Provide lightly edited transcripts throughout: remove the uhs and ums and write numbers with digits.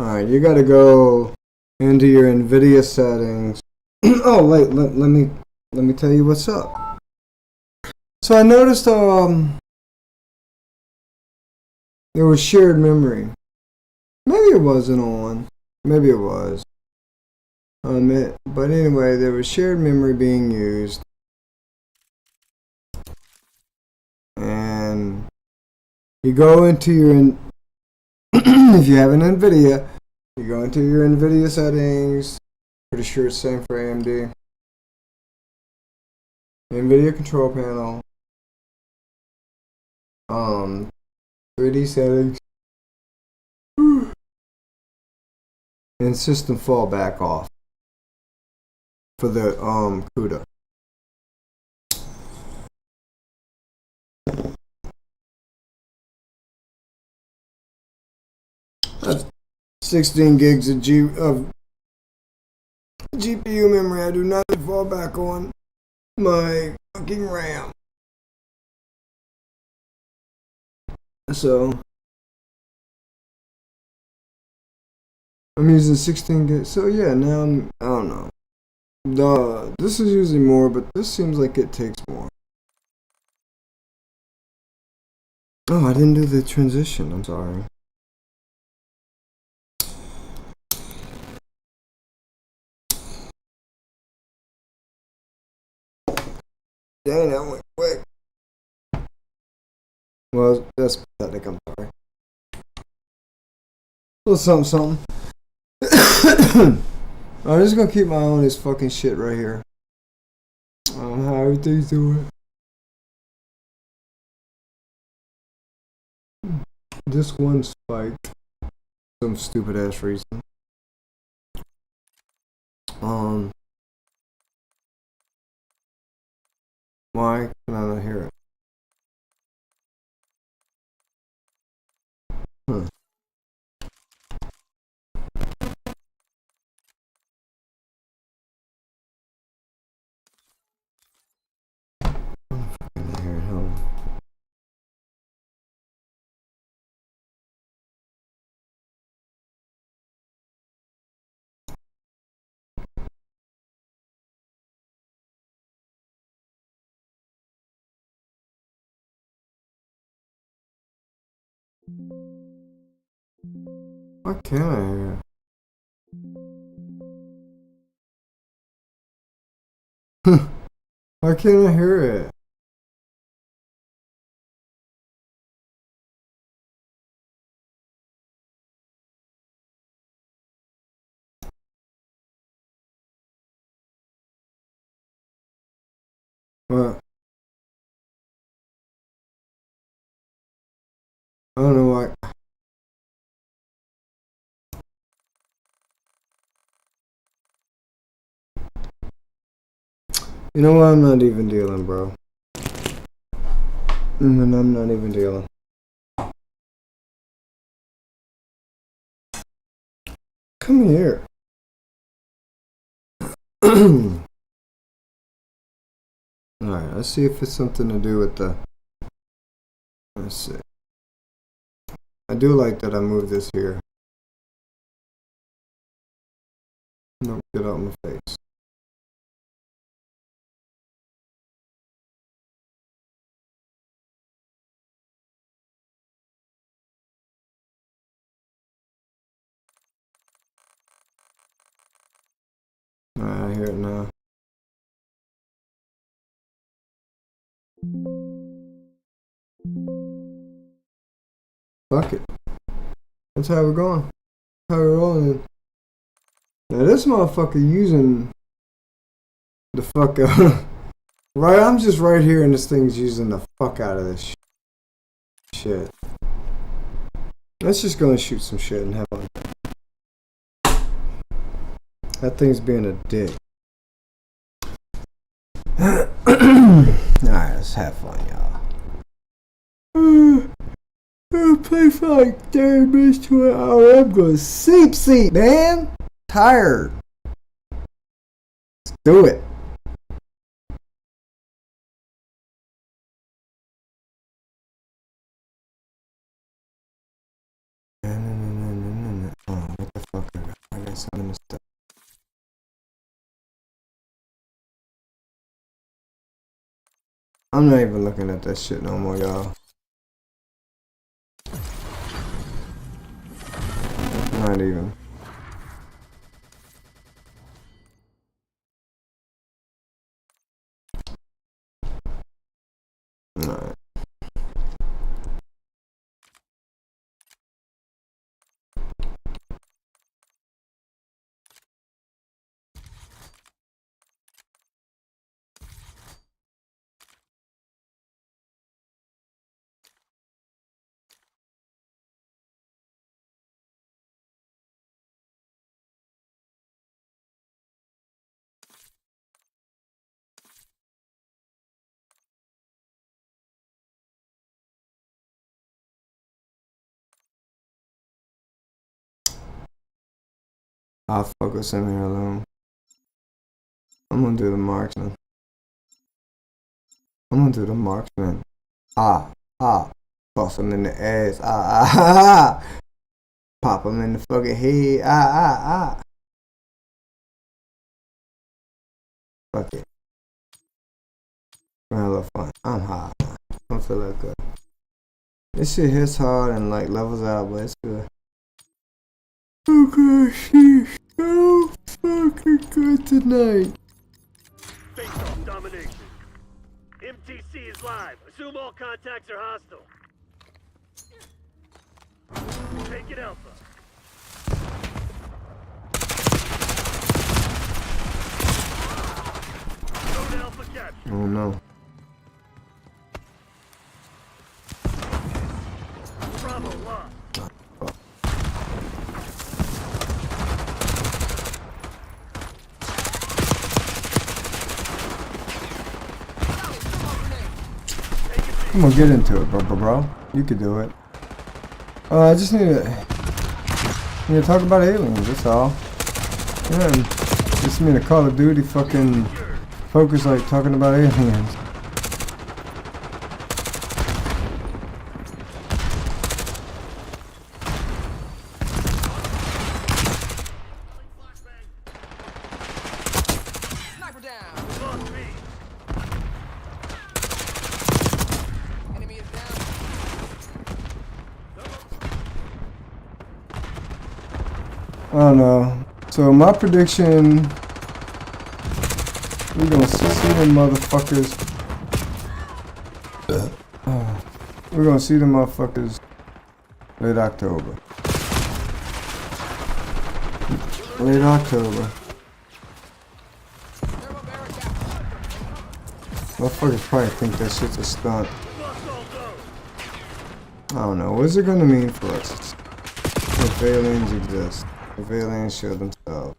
Alright, you gotta go into your NVIDIA settings. Oh wait, let me tell you what's up. So I noticed there was shared memory. Maybe it wasn't on. Maybe it was. But anyway, there was shared memory being used. And you go into your if you have an NVIDIA, you go into your NVIDIA settings. Pretty sure it's the same for AMD. NVIDIA control panel. 3D settings. And system fallback off for the CUDA. That's 16 gigs of GPU memory. I do not fall back on my fucking RAM. So I'm using 16 gigs. So yeah, now I don't know. This is using more, but this seems like it takes more. Oh, I didn't do the transition. I'm sorry. Dang, that went quick. Well, that's pathetic. I'm sorry. A little something. I'm just gonna keep my eye on this fucking shit right here. I don't know how everything's doing. This one spiked. Some stupid ass reason. Why can I not hear it? Huh. Why can't I hear it? Why can't I hear it? What? I don't know why. You know what? I'm not even dealing, bro. And I'm not even dealing. Come here. Alright, let's see if it's something to do with the... Let's see. I do like that I moved this here. No, get out my face. Alright, I hear it now. Fuck it. That's how we're going. How we're rolling. Now this motherfucker using the fuck out. Right, I'm just right here and this thing's using the fuck out of this shit. Let's just go and shoot some shit and have fun. That thing's being a dick. Alright, let's have fun, y'all. I'll play for like 30 minutes to an hour. I'm gonna sleep, man. Tired. Let's do it. Oh, what the Yes, I'm in the stuff. I'm not even looking at that shit no more, y'all. Not even. Alright. I'll focus him here alone. I'm gonna do the marksman. I'm gonna do the marksman. Bust him in the ass. Pop him in the fucking head. Fuck it. We're having a little fun. I'm high. I'm feeling good. This shit hits hard and like levels out, but it's good. Okay, she's so fucking good tonight. Face-off domination. MTC is live. Assume all contacts are hostile. Take it Alpha. Go to Alpha capture. Oh no. Bravo lost. I'm gonna get into it, bro. You could do it. I just need to talk about aliens, that's all. Yeah, just mean a Call of Duty fucking focus like talking about aliens. I don't know. So my prediction, we're gonna see them motherfuckers. We're gonna see them motherfuckers late October. Late October. Motherfuckers probably think that shit's a stunt. I don't know. What's it gonna mean for us if aliens exist? If aliens show themselves.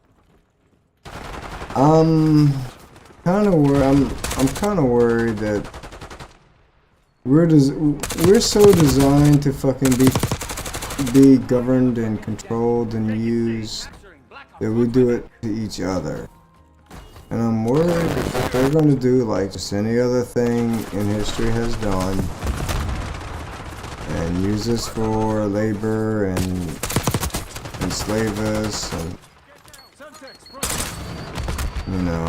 I'm kind of worried that we're so designed to fucking be governed and controlled and used that we do it to each other. And I'm worried that they're going to do like just any other thing in history has done and use us for labor and enslave us, and you know,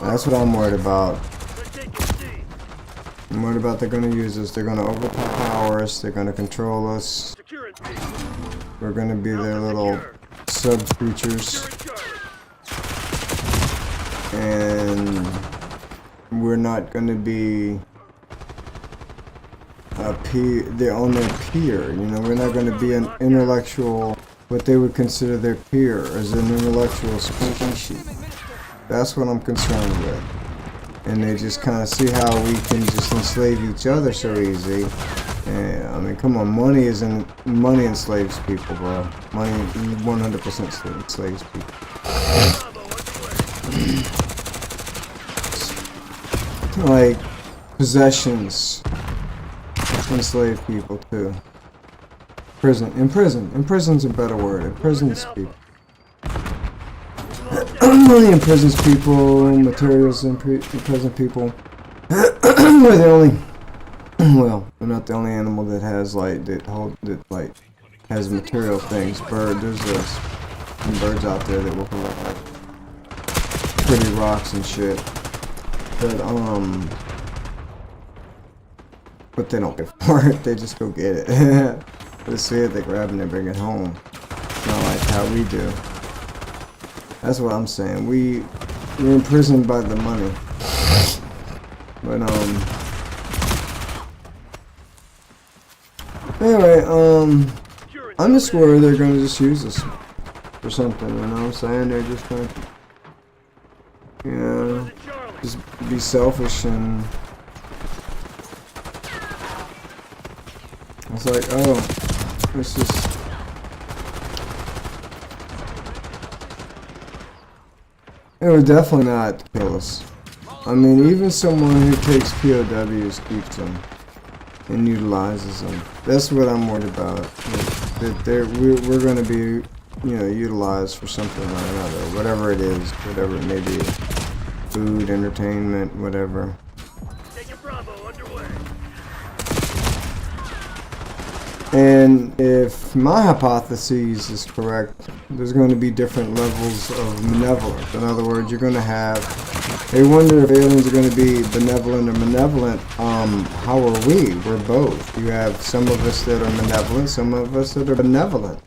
that's what I'm worried about. I'm worried about they're gonna use us, they're gonna overpower us, they're gonna control us. We're gonna be their little sub-creatures, and we're not gonna be they're on their peer, you know, we're not going to be an intellectual, what they would consider their peer as an intellectual species. That's what I'm concerned with. And they just kind of see how we can just enslave each other so easy. And, I mean, come on, money enslaves people, bro. Money 100% enslaves people. Like, possessions enslave people too. Imprison's a better word. Imprisons people. Money imprisons people. Materials imprison people. We're the only. Well, we're not the only animal that has like has material things. There's some birds out there that will provide pretty rocks and shit. But they don't pay for it. They just go get it. They see it, they grab it, and they bring it home. It's not like how we do. That's what I'm saying. We're imprisoned by the money. But anyway, I'm just worried they're gonna just use us for something, you know what I'm saying? They're just gonna, you know, just be selfish, and it's like, oh, it's just, it would definitely not kill us. I mean, even someone who takes POWs keeps them and utilizes them. That's what I'm worried about. That we're going to be, you know, utilized for something or another, whatever it is, whatever it may be, food, entertainment, whatever. And if my hypothesis is correct, there's going to be different levels of malevolence. In other words, you're going to have, they wonder if aliens are going to be benevolent or malevolent. How are we? We're both. You have some of us that are malevolent, some of us that are benevolent.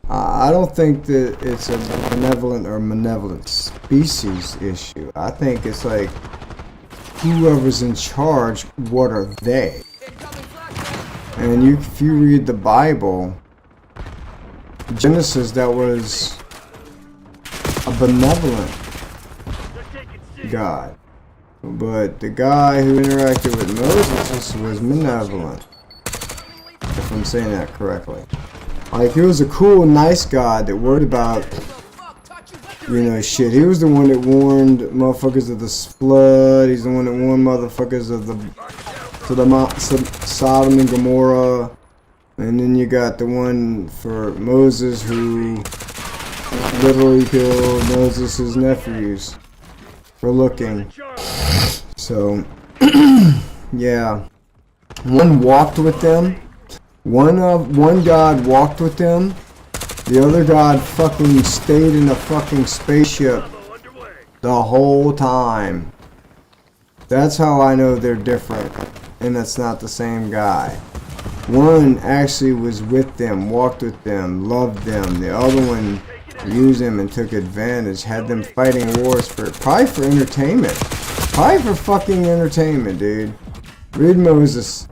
I don't think that it's a benevolent or malevolent species issue. I think it's like, whoever's in charge, what are they? And if you read the Bible, Genesis, that was a benevolent God. But the guy who interacted with Moses was malevolent. If I'm saying that correctly. Like, he was a cool, nice God that worried about, you know, shit. He was the one that warned motherfuckers of the flood. He's the one that warned motherfuckers of the Sodom and Gomorrah. And then you got the one for Moses who literally killed Moses' nephews for looking. So, yeah. One walked with them. One God walked with them. The other God fucking stayed in a fucking spaceship the whole time. That's how I know they're different. And that's not the same guy. One actually was with them, walked with them, loved them. The other one used them and took advantage, had them fighting wars probably for entertainment. Probably for fucking entertainment, dude. Read Moses.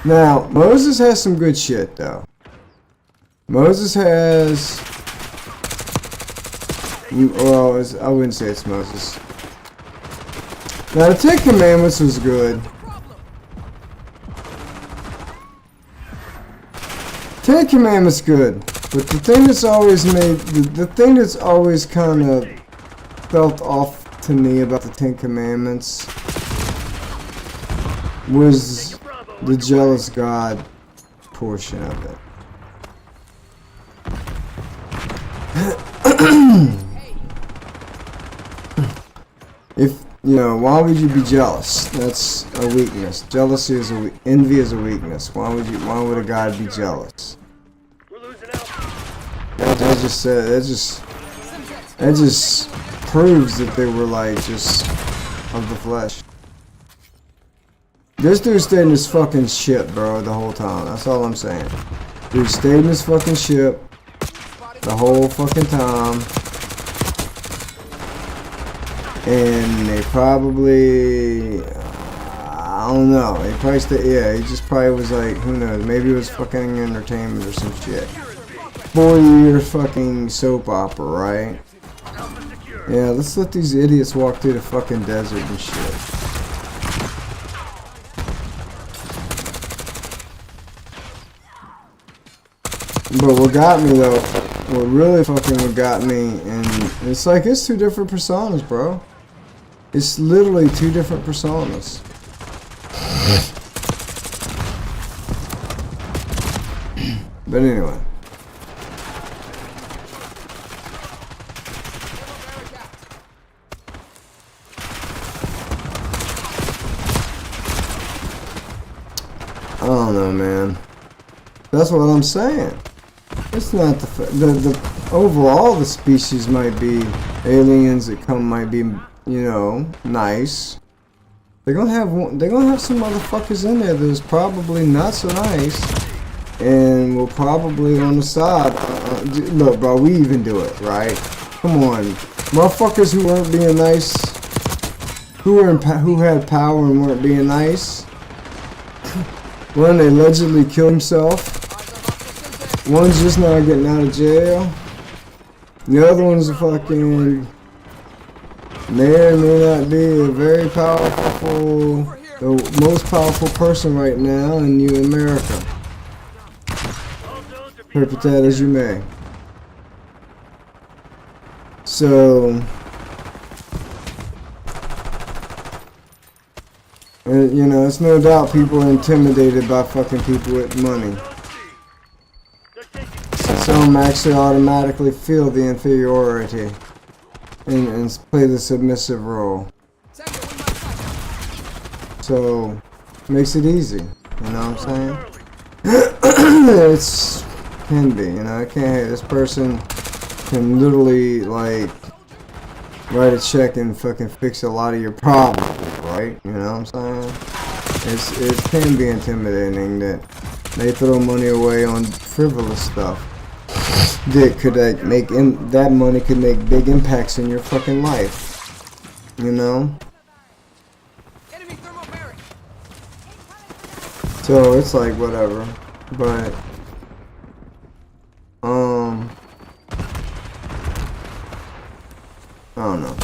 Now, Moses has some good shit, though. Moses has, well, I wouldn't say it's Moses. Now, the Ten Commandments was good. Ten Commandments good, but the thing that's always made, the thing that's always kind of felt off to me about the Ten Commandments was the jealous God portion of it. If, you know, why would you be jealous? That's a weakness. Jealousy is envy is a weakness. Why would a God be jealous? That just proves that they were like just of the flesh. This dude stayed in his fucking ship, bro, the whole time. That's all I'm saying. Dude stayed in his fucking ship the whole fucking time. And they probably, I don't know. He probably stayed, yeah, he just probably was like, who knows, maybe it was fucking entertainment or some shit. 4-year fucking soap opera, right? Yeah, let's let these idiots walk through the fucking desert and shit. But what got me though, what really fucking what got me, and it's like, it's two different personas, bro. It's literally two different personas. But anyway. I don't know, man. That's what I'm saying. It's not the overall the species might be aliens that come might be, you know, nice. They're gonna have some motherfuckers in there that's probably not so nice, and will probably on the side. Look, bro, we even do it, right? Come on, motherfuckers who weren't being nice, who had power and weren't being nice. One allegedly killed himself. One's just now getting out of jail. The other one's a fucking may or may not be a very powerful, the most powerful person right now in America. Interpret that as you may. So, you know, it's no doubt people are intimidated by fucking people with money. Some actually automatically feel the inferiority and play the submissive role. So, makes it easy. You know what I'm saying? It's can be, you know, I can't. Hey, this person can literally like write a check and fucking fix a lot of your problems, right? You know what I'm saying? It can be intimidating that they throw money away on frivolous stuff that could like that money could make big impacts in your fucking life. You know? So it's like whatever. But I don't know.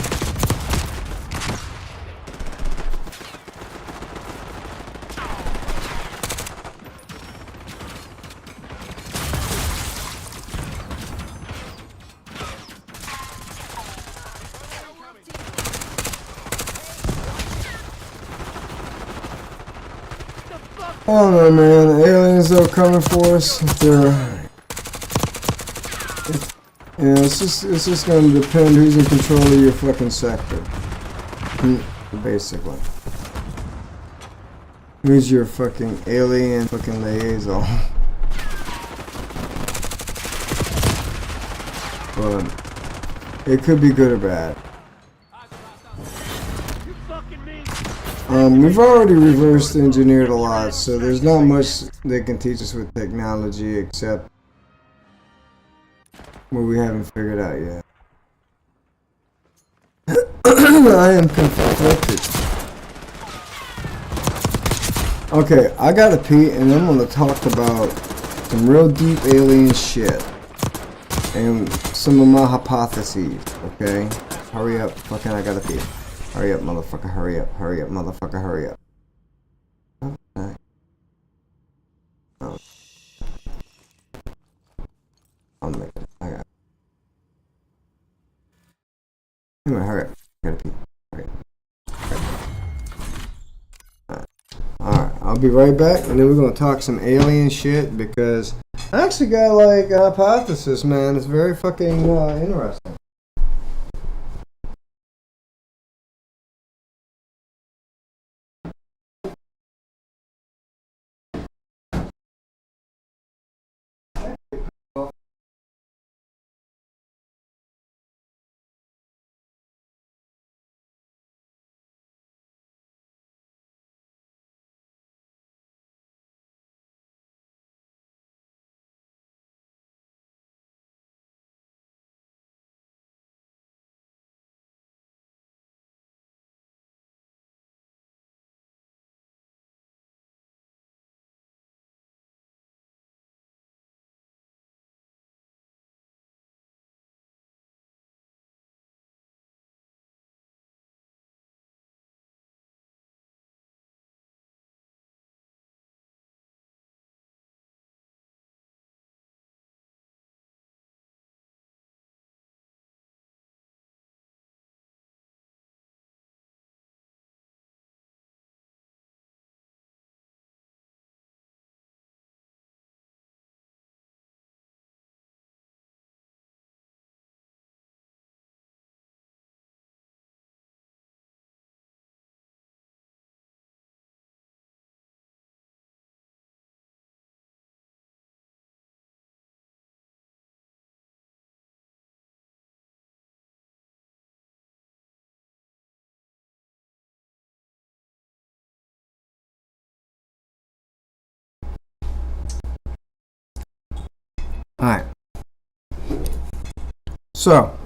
I don't know, man. The aliens are coming for us. If yeah, it's just gonna depend who's in control of your fucking sector. Basically. Who's your fucking alien fucking liaison? But it could be good or bad. We've already reverse engineered a lot, so there's not much they can teach us with technology except what we haven't figured out yet. I am conflicted. Okay, I gotta pee, and I'm gonna talk about some real deep alien shit and some of my hypotheses. Okay, hurry up, fucking I gotta pee. Hurry up, motherfucker, hurry up, motherfucker, hurry up. Okay. Oh. I'll make it. I got it. Come on, hurry up. I gotta pee. Hurry up. Alright, I'll be right back, and then we're gonna talk some alien shit, because I actually got like a hypothesis, man. It's very fucking interesting. Alright. So,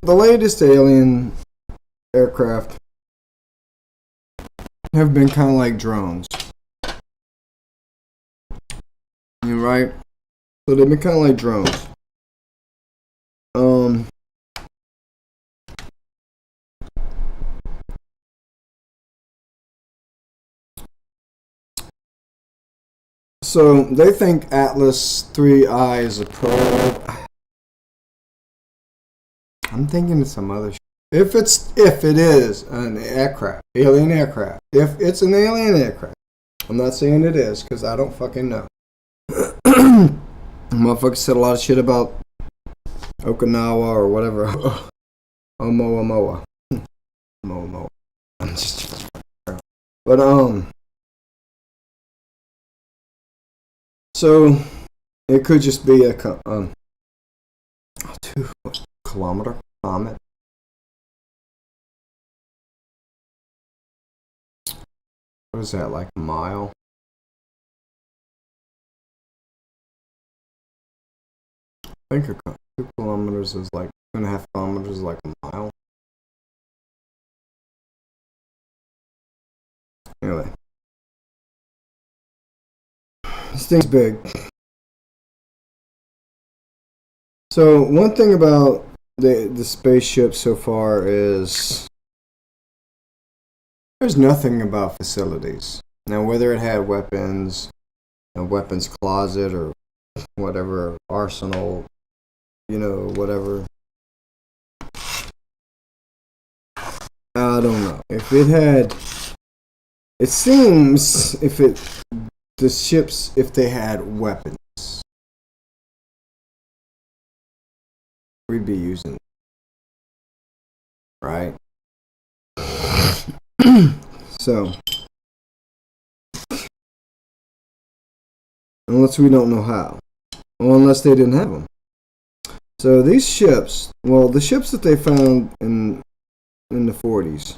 the latest alien aircraft have been kind of like drones. You're right? So they've been kind of like drones. So they think Atlas 3I is a probe. I'm thinking of some other shit. If it is an aircraft, alien aircraft. If it's an alien aircraft. I'm not saying it is, because I don't fucking know. Motherfucker said a lot of shit about Okinawa or whatever. Oumuamua. Momo. I'm just. But so it could just be a 2-kilometer comet. What is that, like a mile? I think 2 kilometers is like 2.5 kilometers is like a mile. Anyway, this thing's big. So one thing about the spaceship so far is there's nothing about facilities. Now, whether it had weapons, a weapons closet, or whatever, arsenal, whatever. I don't know. If it had, it seems if they had weapons, we'd be using them, right? So, unless we don't know how, or unless they didn't have them. So these ships, well, the ships that they found in the 40s,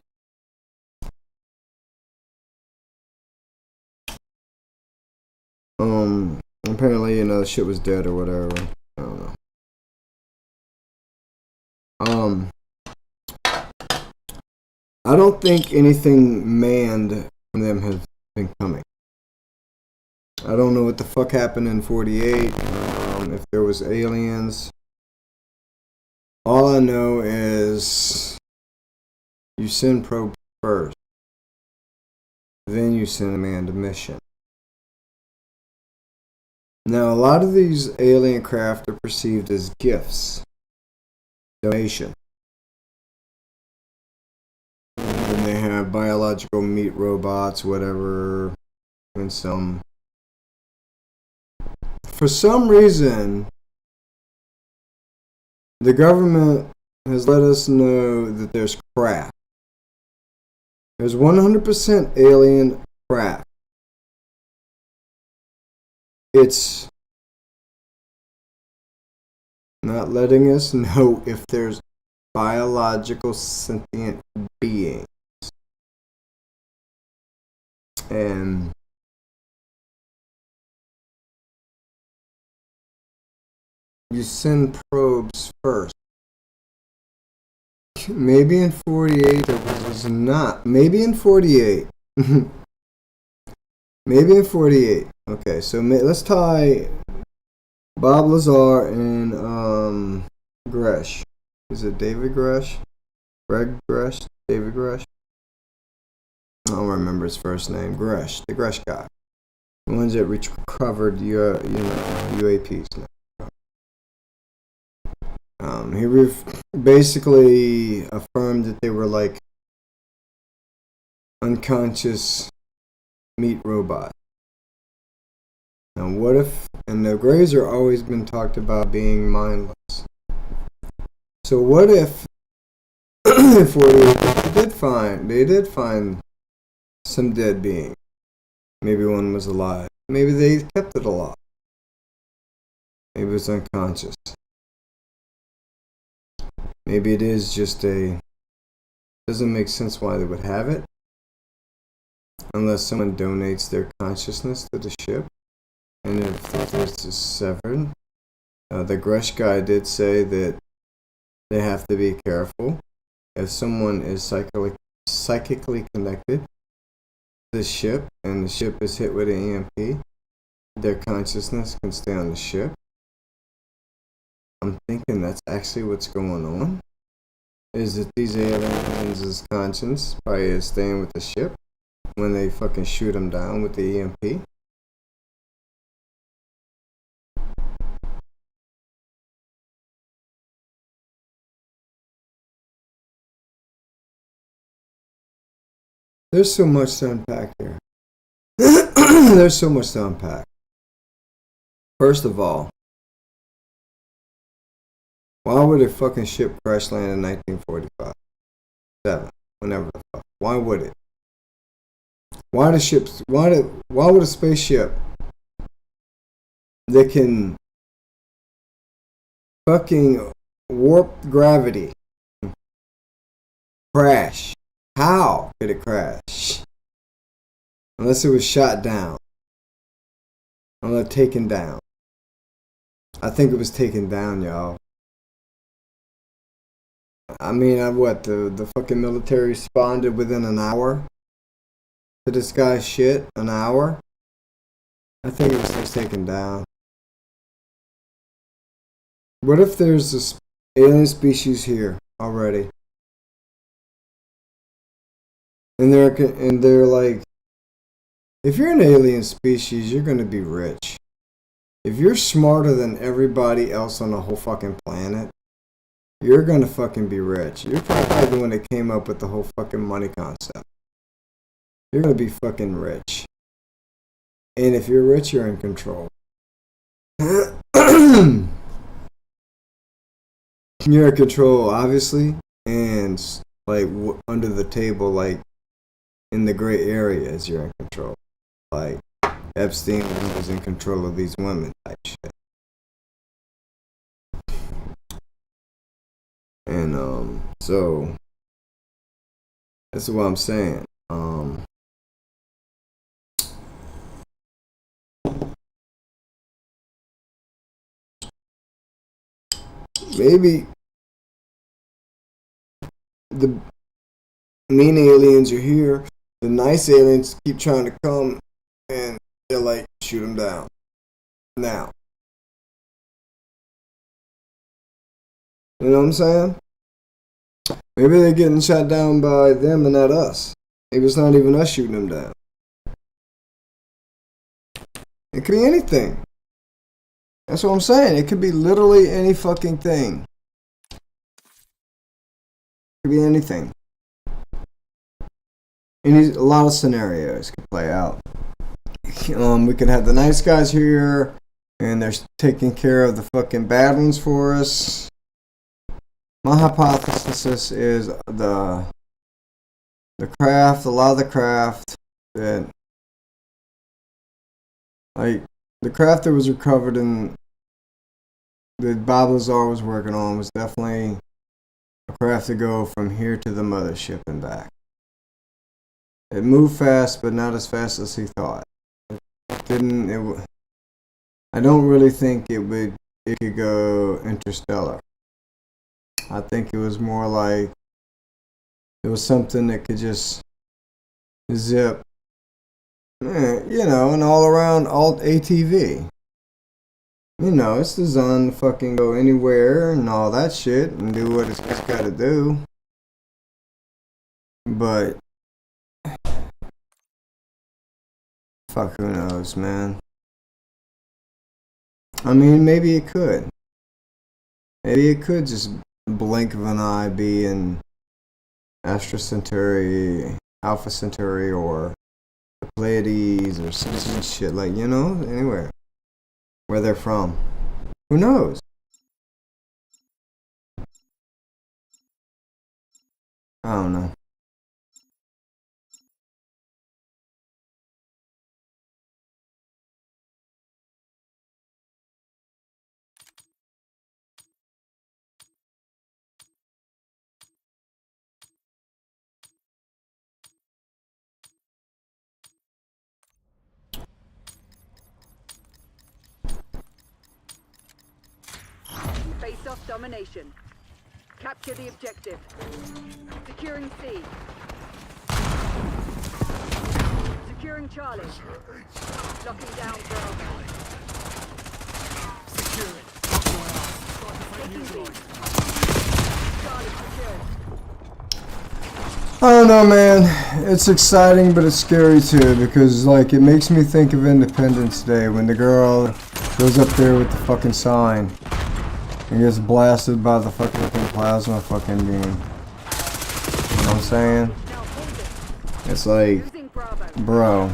apparently, the ship was dead or whatever. I don't know. I don't think anything manned from them has been coming. I don't know what the fuck happened in 48. If there was aliens. All I know is you send probe first. Then you send a manned mission. Now, a lot of these alien craft are perceived as gifts. Donation. And they have biological meat robots, whatever. And some. For some reason, the government has let us know that there's craft. There's 100% alien craft. It's not letting us know if there's biological sentient beings. And you send probes first. Maybe in 48 there was not. Maybe in 48. Maybe in 48. Okay, so let's tie Bob Lazar and Gresh. Is it David Gresh? Greg Gresh? David Gresh? I don't remember his first name. Gresh. The Gresh guy. The ones that recovered UAPs. He basically affirmed that they were like unconscious meat robots. Now, what if? And the Greys are always been talked about being mindless. So what if? They did find some dead being. Maybe one was alive. Maybe they kept it alive. Maybe it was unconscious. Maybe it is just doesn't make sense why they would have it. unless someone donates their consciousness to the ship. And if the threat is severed, the Gresh guy did say that they have to be careful. If someone is psychically connected to the ship and the ship is hit with an EMP, their consciousness can stay on the ship. I'm thinking that's actually what's going on. Is that these aliens' conscience probably is staying with the ship when they fucking shoot them down with the EMP? There's so much to unpack here. There's so much to unpack. First of all, why would a fucking ship crash land in 1945? 7, whenever the fuck. Why would it? Why would a spaceship that can fucking warp gravity crash? How could it crash? Unless it was shot down. Unless taken down. I think it was taken down, y'all. I mean, the fucking military responded within an hour to this guy's shit? An hour? I think it was just taken down. What if there's this alien species here already? And they're like, if you're an alien species, you're gonna be rich. If you're smarter than everybody else on the whole fucking planet, you're gonna fucking be rich. You're probably the one that came up with the whole fucking money concept. You're gonna be fucking rich. And if you're rich, you're in control. You're in control, obviously, and like under the table, like in the gray areas, you're in control. Like Epstein was in control of these women type shit. And so that's what I'm saying. Maybe the mean aliens are here. The nice aliens keep trying to come, and they're like, shoot them down now. You know what I'm saying? Maybe they're getting shot down by them and not us. Maybe it's not even us shooting them down. It could be anything. That's what I'm saying. It could be literally any fucking thing. It could be anything. A lot of scenarios could play out. We could have the nice guys here, and they're taking care of the fucking bad ones for us. My hypothesis is the craft, a lot of the craft that, like, the craft that was recovered and that Bob Lazar was working on was definitely a craft to go from here to the mothership and back. It moved fast, but not as fast as he thought. I don't really think it could go interstellar. I think it was more like it was something that could just zip, an all-around alt ATV. It's designed to fucking go anywhere and all that shit and do what it's got to do. But fuck, who knows, man? I mean, maybe it could. Maybe it could just blink of an eye be in Astra Centauri, Alpha Centauri, or the Pleiades, or some shit like, anywhere where they're from. Who knows? I don't know. Aircraft domination. Capture the objective. Securing C. Securing Charlie. Locking down Bravo. Secure it. Taking B. Charlie secured. I don't know, man. It's exciting, but it's scary too, because like it makes me think of Independence Day when the girl goes up there with the fucking sign and gets blasted by the fucking plasma fucking beam. You know what I'm saying? Now hold it. It's like, Losing Bravo. bro,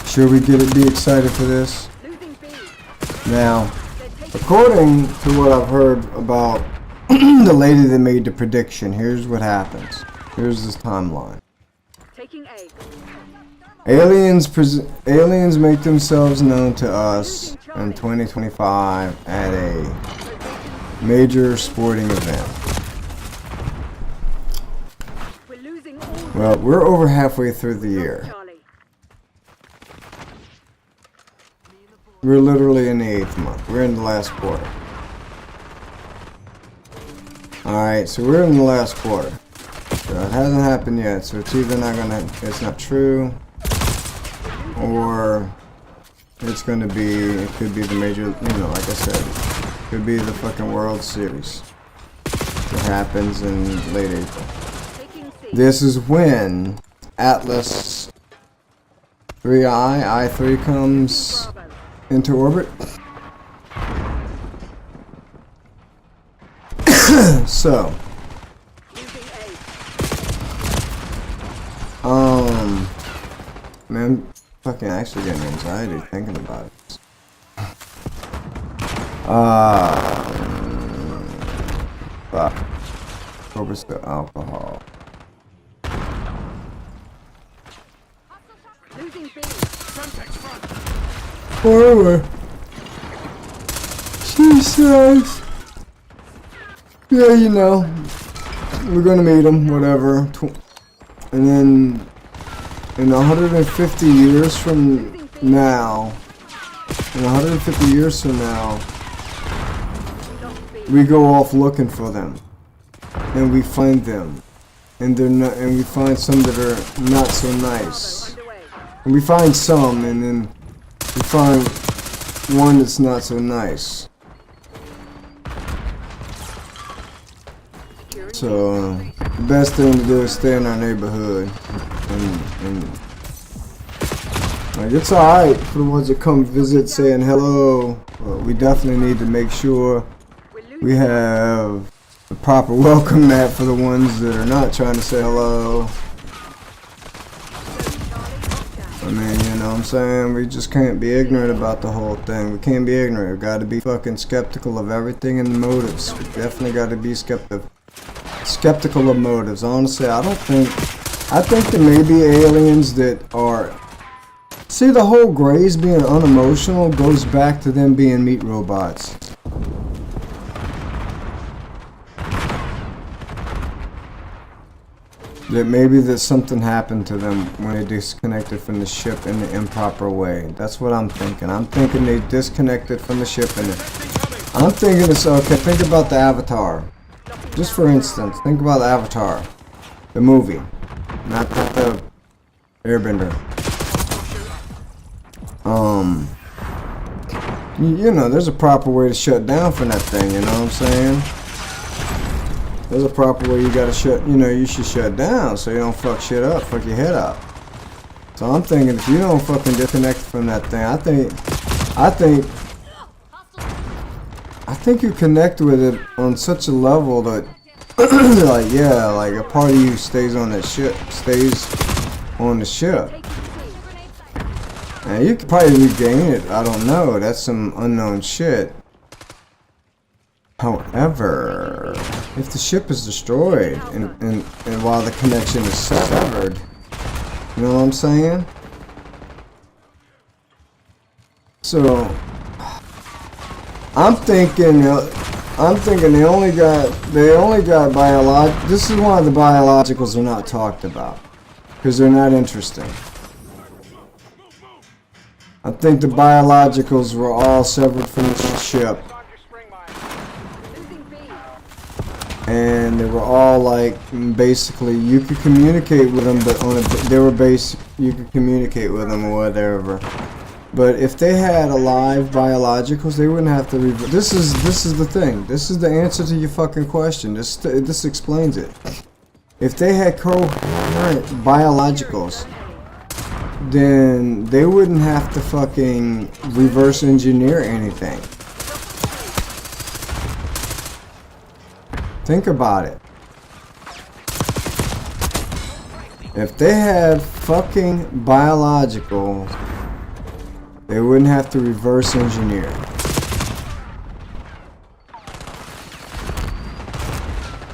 should we be excited for this? Losing B. Now, They're taking according to what I've heard about the lady that made the prediction, here's what happens. Here's this timeline. taking A. Aliens make themselves known to us in 2025 at a major sporting event. We're losing all. Well, we're over halfway through the year. Charlie. We're literally in the 8th month. We're in the last quarter. Alright, so we're in the last quarter. So it hasn't happened yet, so it's either it's not true, or it's gonna be, it could be the major, you know, like I said, it could be the fucking World Series. It happens in late April. Taking C. This is when Atlas 3I, I3 comes Bravo. into orbit. So, Losing man, fucking actually getting anxiety thinking about it. Fuck. Focus the alcohol. A. Losing B. Contact front. Forward. Jesus. Yeah, you know, we're gonna meet him, whatever. And then, in 150 years from now, Lost B. we go off looking for them, and we find them, and we find some that are not so nice, Underway. and we find some, and then we find one that's not so nice. Securing So, the best thing to do is stay in our neighborhood. And like, it's alright for the ones that come visit saying hello, but we definitely need to make sure We're losing we have the proper welcome mat for the ones that are not trying to say hello. I mean, you know what I'm saying? We just can't be ignorant about the whole thing. We can't be ignorant. We gotta be fucking skeptical of everything and the motives. We definitely gotta be skeptical of motives. Honestly, I think there may be aliens that are... See, the whole Greys being unemotional goes back to them being meat robots. That maybe that something happened to them when they disconnected from the ship in the improper way. That's what I'm thinking. I'm thinking they disconnected from the ship and I'm thinking it's okay. Think about the Avatar. Just for instance, think about Avatar, the movie, not the Airbender. You know, there's a proper way to shut down from that thing. You know what I'm saying? There's a proper way you gotta shut. You know, you should shut down so you don't fuck shit up, fuck your head up. So I'm thinking if you don't fucking disconnect from that thing, I think you connect with it on such a level that, like, yeah, like a part of you stays on the ship. And you could probably regain it. I don't know. That's some unknown shit. However, if the ship is destroyed and while the connection is severed, you know what I'm saying? So I'm thinking they only got this is one of the biologicals are not talked about because they're not interesting. I think the biologicals were all severed from the ship and they were all like basically you could communicate with them, but you could communicate with them or whatever. But if they had alive biologicals, they wouldn't have to. This is the thing. This is the answer to your fucking question. This explains it. If they had coherent biologicals, then they wouldn't have to fucking reverse engineer anything. Think about it. If they had fucking biologicals, they wouldn't have to reverse engineer.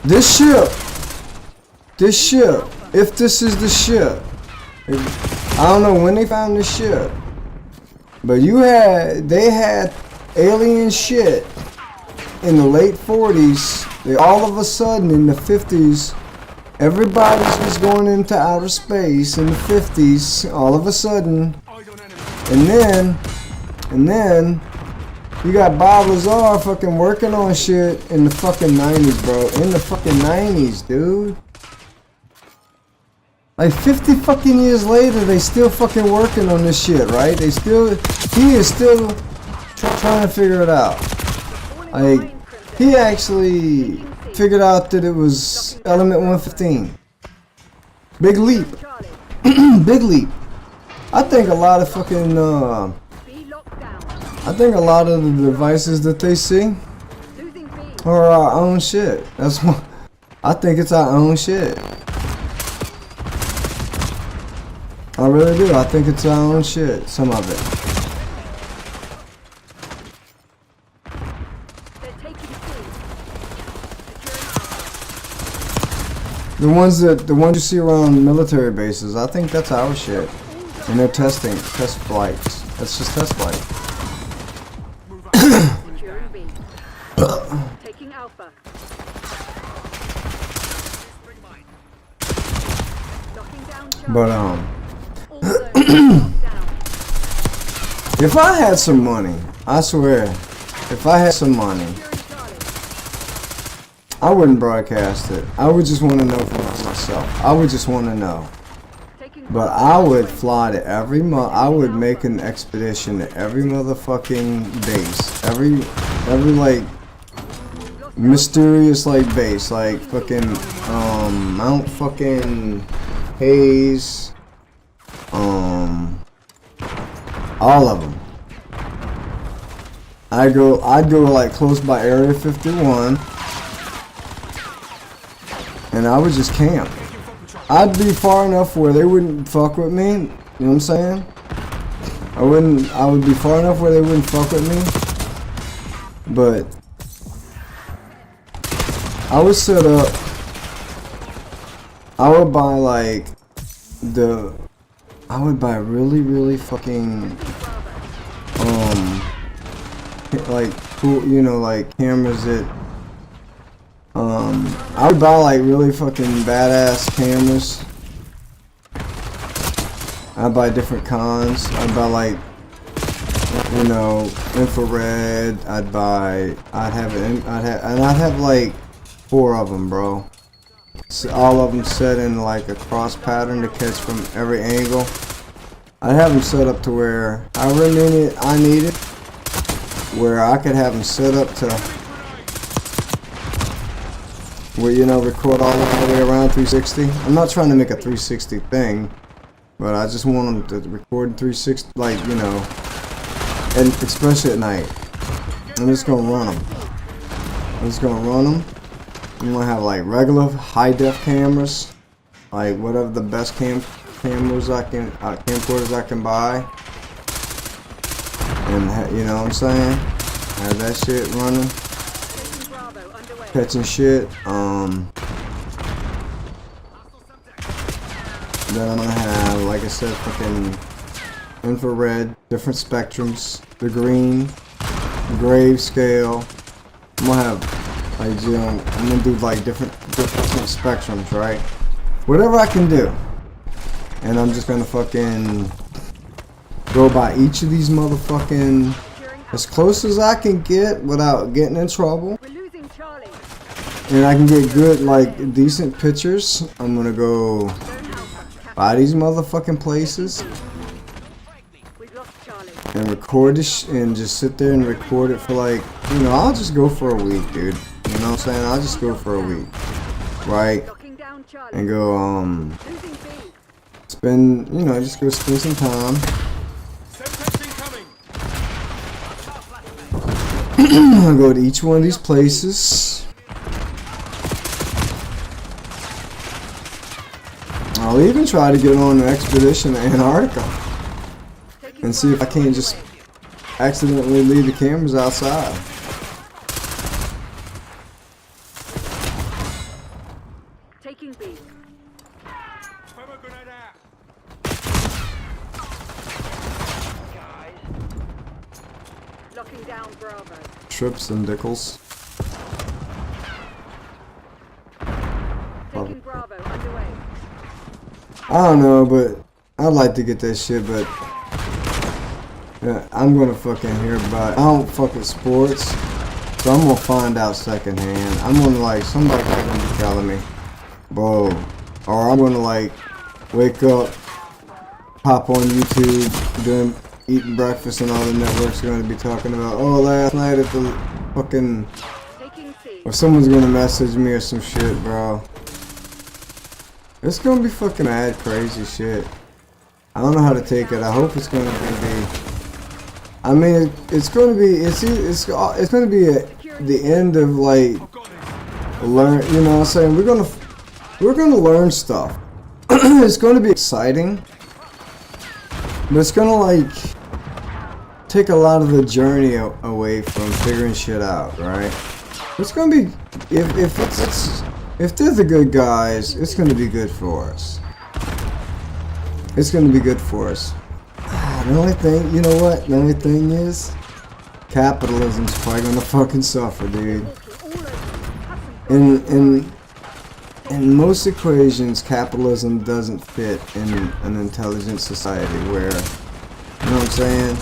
This ship, if this is the ship, I don't know when they found this ship, but they had alien shit in the late 40s. All of a sudden in the 50s, everybody was going into outer space in the 50s, all of a sudden. And then you got Bob Lazar fucking working on shit in the fucking 90s, bro. In the fucking 90s, dude. Like 50 fucking years later, they still fucking working on this shit, right? He is still trying to figure it out. Like, he actually figured out that it was element 115. Big leap. Big leap. I think a lot of fucking, I think a lot of the devices that they see are our own shit. That's what, I think it's our own shit. I really do. I think it's our own shit. Some of it. The ones you see around military bases, I think that's our shit. And they're test flights. That's just test flight. Taking Alpha. But if I had some money, I swear, if I had some money, I wouldn't broadcast it. I would just want to know for myself. I would just want to know. But I would fly to every I would make an expedition to every motherfucking base. Every like mysterious like base, like fucking Mount fucking Hayes, all of them. I'd go like close by Area 51, and I would just camp. I'd be far enough where they wouldn't fuck with me. You know what I'm saying? I would be far enough where they wouldn't fuck with me. But I would set up. I would buy like I would buy really fucking like cool, you know, like cameras that I would buy like really fucking badass cameras. I'd buy different cons. I'd buy like, you know, infrared. I'd have like 4 of them, bro. So all of them set in like a cross pattern to catch from every angle. I'd have them set up to where however many I needed, where I could have them set up to where, you know, record all the way around 360. I'm not trying to make a 360 thing, but I just want them to record 360, like, you know, and especially at night. I'm just gonna run them. I'm gonna have like regular high def cameras, like whatever the best camcorders I can buy, and you know what I'm saying, have that shit running. Catching shit. Then I'm gonna have, like I said, fucking infrared, different spectrums, the green, the grave scale. I'm gonna have, like, you know, I'm gonna do like different spectrums, right? Whatever I can do, and I'm just gonna fucking go by each of these motherfucking as close as I can get without getting in trouble. and I can get good, like, decent pictures, I'm gonna go by these motherfucking places We've lost Charlie. and record this and just sit there and record it for, like, you know, I'll just go for a week, dude. You know what I'm saying? I'll just go for a week, right? Locking down Charlie. And go, Losing B. spend, you know, just go spend some time. I'll go to each one of these places. I'll even try to get on an expedition to Antarctica and see if I can't just accidentally leave the cameras outside. Taking B. Locking down Bravo. Trips and Dickles. Taking Bravo underway. I don't know, but I'd like to get that shit, but yeah, I'm gonna fucking hear about it. I don't fuck with sports, so I'm gonna find out secondhand. I'm gonna, like, somebody gonna be telling me, bro, or I'm gonna, like, wake up, hop on YouTube, eating breakfast, and all the networks are gonna be talking about, oh, last night at the fucking, Taking C. or someone's gonna message me or some shit, bro. It's gonna be fucking mad crazy shit. I don't know how to take it. I hope it's gonna be. I mean, it's gonna be. It's gonna be the end of, like, learn. You know what I'm saying? We're gonna learn stuff. It's gonna be exciting, but it's gonna, like, take a lot of the journey away from figuring shit out, right? It's gonna be if they're the good guys, it's gonna be good for us. It's gonna be good for us. The only thing, you know what? The only thing is, capitalism's probably gonna fucking suffer, dude. In most equations, capitalism doesn't fit in an intelligent society where, you know what I'm saying?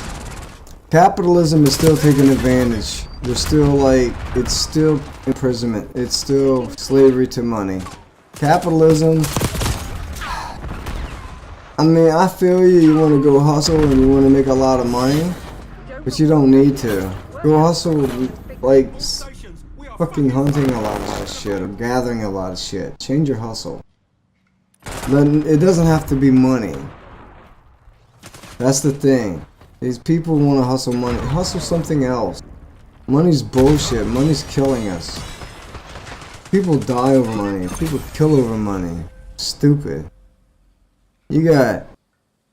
Capitalism is still taking advantage. There's still, like, it's still imprisonment. It's still slavery to money. Capitalism, I mean, I feel you. You want to go hustle and you want to make a lot of money, but you don't need to. Go hustle, like, fucking hunting a lot of shit or gathering a lot of shit. Change your hustle. Then it doesn't have to be money. That's the thing. These people want to hustle money. Hustle something else. Money's bullshit. Money's killing us. People die over money. People kill over money. Stupid. You got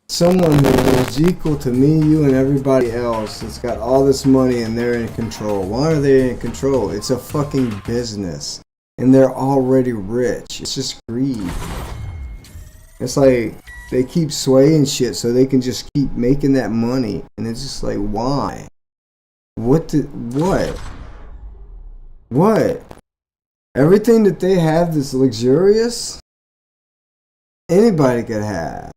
someone who is equal to me, you, and everybody else that's got all this money and they're in control. Why are they in control? It's a fucking business. And they're already rich. It's just greed. It's like they keep swaying shit so they can just keep making that money. And it's just like, why? What? Everything that they have that's luxurious, anybody could have.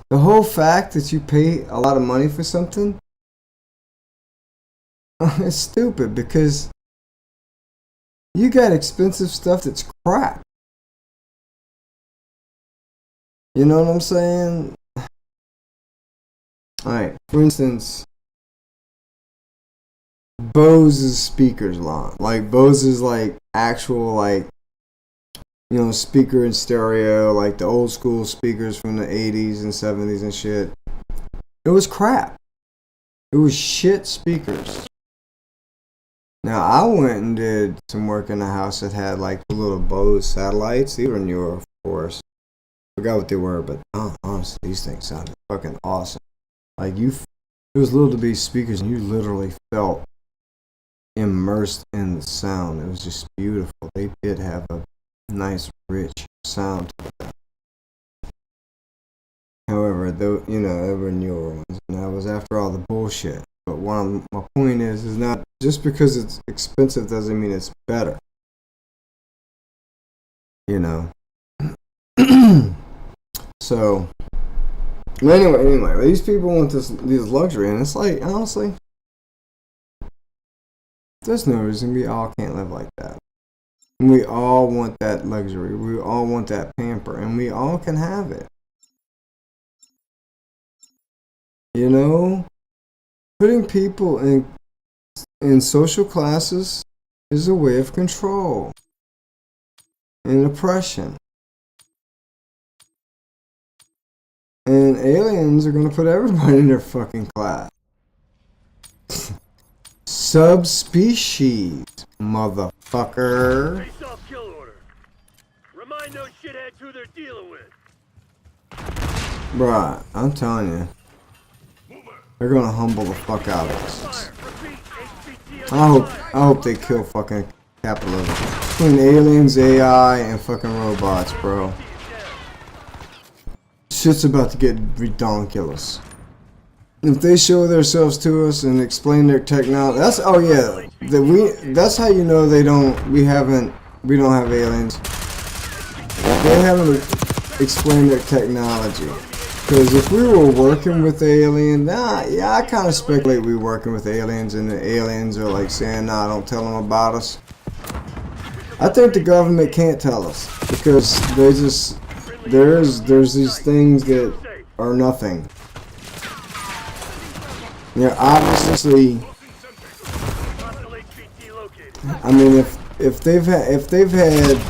The whole fact that you pay a lot of money for something, it's stupid because you got expensive stuff that's crap. You know what I'm saying? Alright, for instance, Bose's speakers line. Like, Bose's, like, actual, like, you know, speaker and stereo, like the old school speakers from the 80s and 70s and shit. It was crap. It was shit speakers. Now, I went and did some work in the house that had, like, the little Bose satellites. These were newer, of course. Forgot what they were, but honestly, these things sounded fucking awesome. Like, it was little to be speakers, and you literally felt immersed in the sound. It was just beautiful. They did have a nice, rich sound to them. However, though, you know, they were newer ones, and that was after all the bullshit. But my point is not just because it's expensive doesn't mean it's better. You know. So, anyway, these people want this luxury, and it's like, honestly, There's no reason we all can't live like that. And we all want that luxury. We all want that pamper. And we all can have it. You know? Putting people in social classes is a way of control and oppression. And aliens are going to put everybody in their fucking class. Subspecies, motherfucker. Face off kill order. Remind those shitheads who they're dealing with. Bruh, I'm telling you. They're gonna humble the fuck out of us. I hope they kill fucking capitalism. Between aliens, AI, and fucking robots, bro. Shit's about to get ridiculous. If they show themselves to us and explain their technology, that's that's how you know we don't have aliens. They haven't explained their technology. Because if we were working with aliens, yeah, I kind of speculate we're working with aliens, and the aliens are like saying, nah, don't tell them about us. I think the government can't tell us because there's these things that are nothing. Yeah, obviously. I mean, if they've had.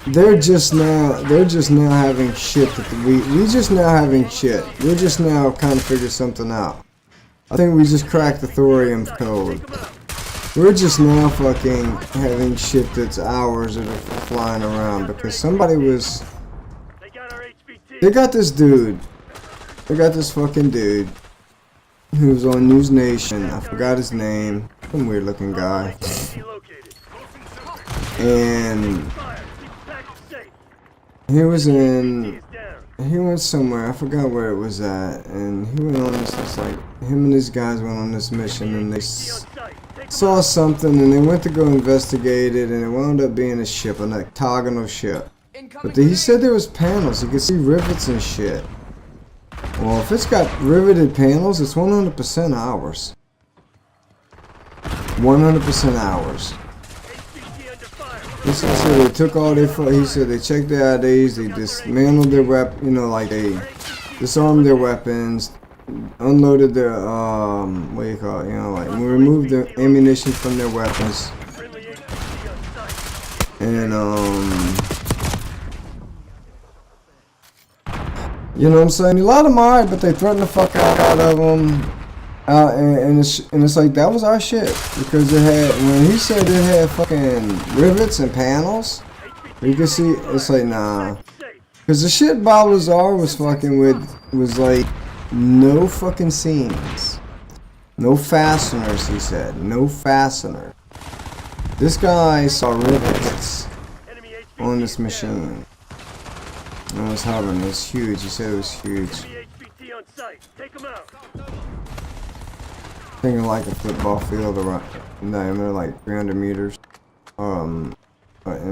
They're just now having shit that we just now having shit. We're just now kind of figure something out. I think we just cracked the thorium code. We're just now fucking having shit that's ours that are flying around because somebody was. They got this dude. They got this fucking dude who was on News Nation. I forgot his name. Some weird looking guy. And he went somewhere, I forgot where it was at, and he went on this, it's like, him and his guys went on this mission, and they saw something, and they went to go investigate it, and it wound up being a ship, an octagonal ship. But he said there was panels, you could see rivets and shit. Well, if it's got riveted panels, it's 100% ours. 100% ours. He said they took all their. He said they checked their IDs, they dismantled their weapons, you know, like they disarmed their weapons, unloaded their what do you call it, you know, like we removed their ammunition from their weapons, and you know what I'm saying? A lot of them alright, but they threatened the fuck out of them. And it's like that was our shit because it had, when he said it had fucking rivets and panels, you can see it's like nah, because the shit Balazar was fucking with was like no fucking seams, no fasteners. He said no fastener. This guy saw rivets on this machine. It was hovering. It was huge. He said it was huge. Thinking like a football field around in diameter, like 300 meters, in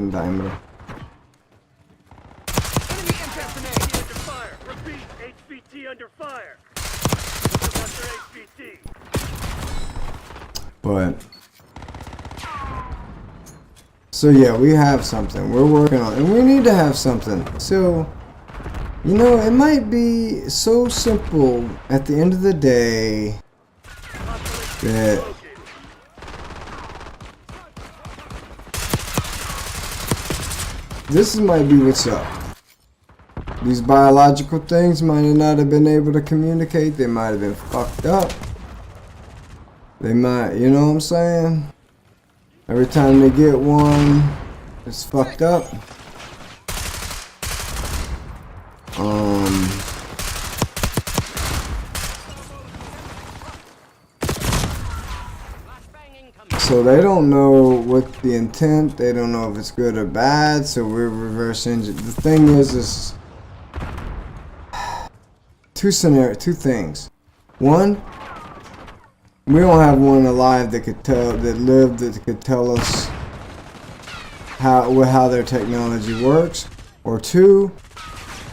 diameter. But so yeah, we have something we're working on, and we need to have something. So you know, it might be so simple at the end of the day. Yeah. This might be what's up. These biological things might not have been able to communicate. They might have been fucked up. They might, you know what I'm saying? Every time they get one, it's fucked up. So they don't know what the intent, they don't know if it's good or bad, so we're reverse engine. The thing is two things. One, we don't have one alive that could tell us how their technology works. Or two,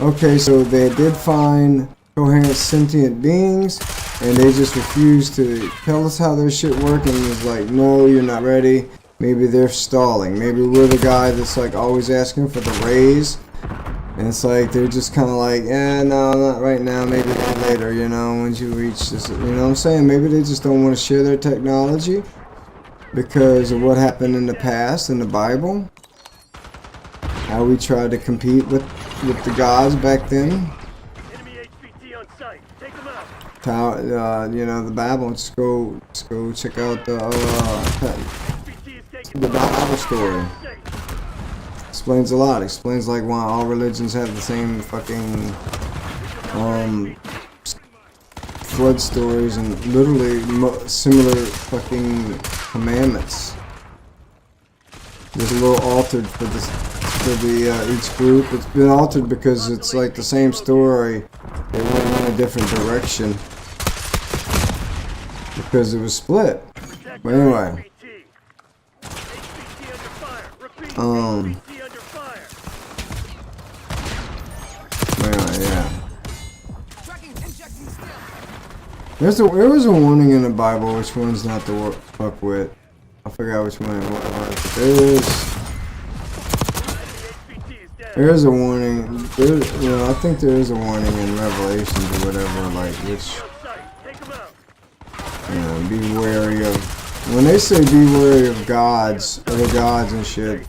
okay, so they did find coherent sentient beings. and they just refuse to tell us how their shit works, and it's like, no, you're not ready. Maybe they're stalling. Maybe we're the guy that's like always asking for the raise, and it's like they're just kind of like, no, not right now, maybe later, you know, once you reach this, you know what I'm saying? Maybe they just don't want to share their technology because of what happened in the past in the Bible, how we tried to compete with the gods back then. Enemy HVT on site. Take them out. How, you know, the Bible. Let's go check out the HVT is taking Bible story. safe. Explains a lot. Explains like why all religions have the same fucking flood stories and literally similar fucking commandments. Just a little altered for this, for the each group. It's been altered because it's like the same story. They went in a different direction because it was split. But anyway, HVT under fire. Repeat. Um. HVT under fire. Anyway, yeah. There was a warning in the Bible which one's not to fuck with. I forgot which one it was. There is a warning. You know, I think there is a warning in Revelations or whatever, like which, you know, be wary of. When they say be wary of gods, other gods and shit.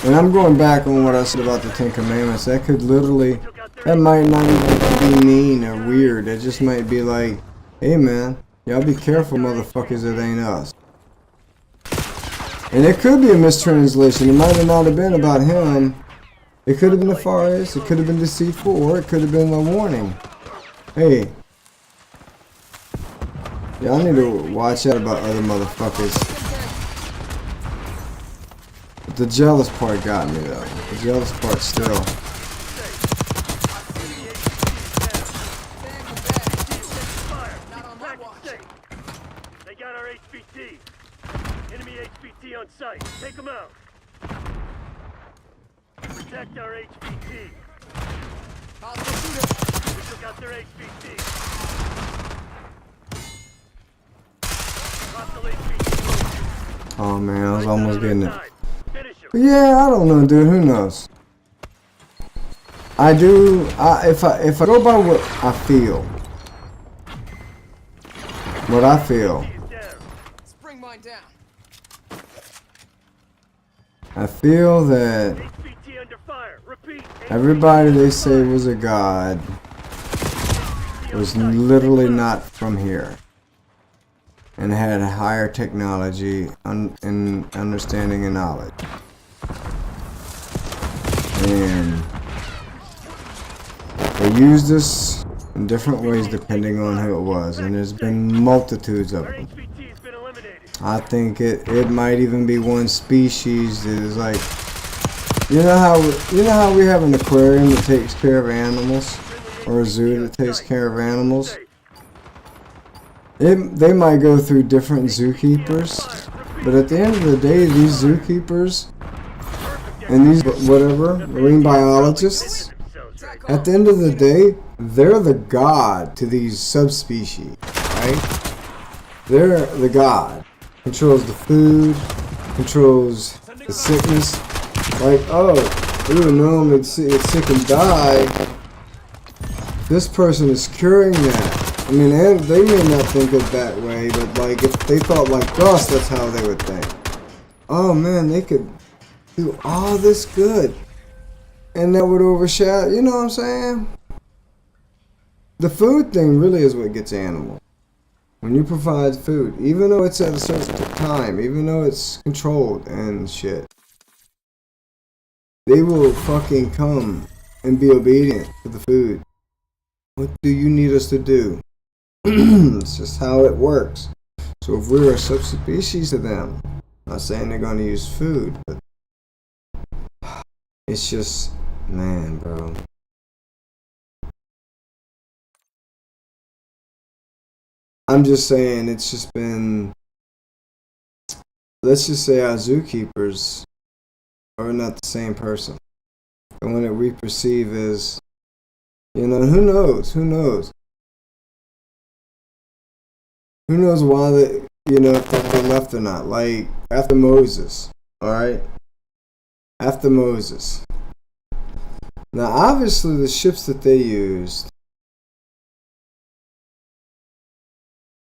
And I'm going back on what I said about the Ten Commandments. That could literally, that might not even be mean or weird. It just might be like, hey man, y'all be careful, motherfuckers. It ain't us. And it could be a mistranslation. It might have not have been about him. It could have been nefarious. It could have been deceitful, or it could have been a warning. Hey, y'all need to watch out about other motherfuckers. The jealous part got me though. The jealous part still. They got our HVT. Enemy HVT on site. Take them out. Protect our HVT. We took out their HVT. Hostile HVT. Oh man, I was almost getting it. Finish him. But yeah, I don't know, dude. Who knows? I do. If I go by what I feel, He's down. Bring mine down. I feel that HVT under fire. Repeat. everybody they say was a god was literally not from here and had higher technology and understanding and knowledge. And they used this in different ways depending on who it was, and there's been multitudes of Our them. HVT has been eliminated. I think it might even be one species that is like, you know how we have an aquarium that takes care of animals, or a zoo that takes care of animals. They might go through different zookeepers, but at the end of the day, these zookeepers and these whatever marine biologists, at the end of the day, they're the god to these subspecies, right? They're the god. Controls the food, controls the sickness. Like, oh, even though it's sick and die, this person is curing that. I mean, and they may not think it that way, but like if they thought like us, that's how they would think. Oh man, they could do all this good, and that would overshadow. You know what I'm saying? The food thing really is what gets animals. When you provide food, even though it's at a certain time, even though it's controlled and shit, they will fucking come and be obedient to the food. What do you need us to do? It's just how it works. So if we're a subspecies to them, I'm not saying they're going to use food, but it's just, man, bro. I'm just saying it's just been, let's just say our zookeepers are not the same person. The one that we perceive as, you know, who knows? Who knows why they, you know, if they left or not. Like, after Moses, alright? After Moses. Now, obviously, the ships that they used,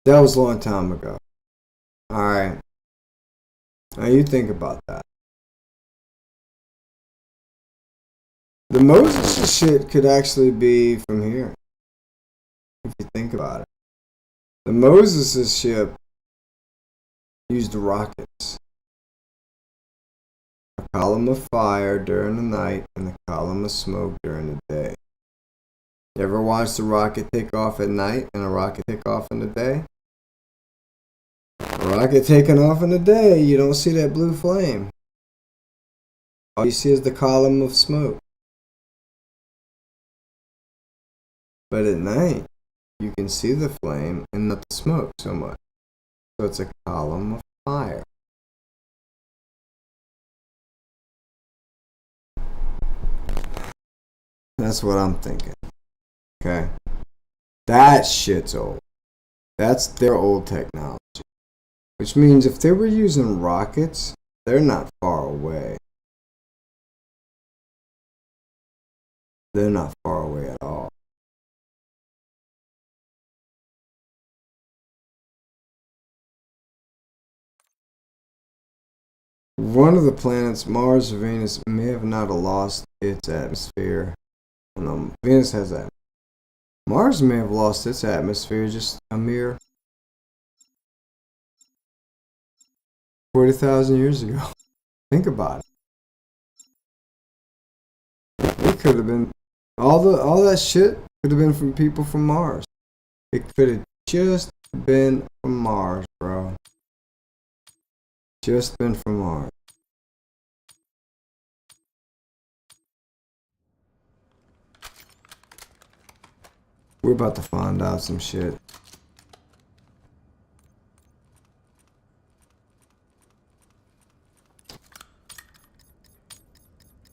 that was a long time ago. Alright. Now, you think about that. The Moses shit could actually be from here. If you think about it. The Moses' ship used rockets. A column of fire during the night and a column of smoke during the day. You ever watch the rocket take off at night and a rocket take off in the day? A rocket taking off in the day, you don't see that blue flame. All you see is the column of smoke. But at night, you can see the flame and not the smoke so much. So it's a column of fire. That's what I'm thinking. Okay? That shit's old. That's their old technology. Which means if they were using rockets, they're not far away. They're not far away at all. One of the planets, Mars or Venus, may have not lost its atmosphere. No, Venus has that. Mars may have lost its atmosphere just a mere 40,000 years ago. Think about it. It could have been all that shit could have been from people from Mars. It could have just been from Mars, bro. Just been from Mars. We're about to find out some shit.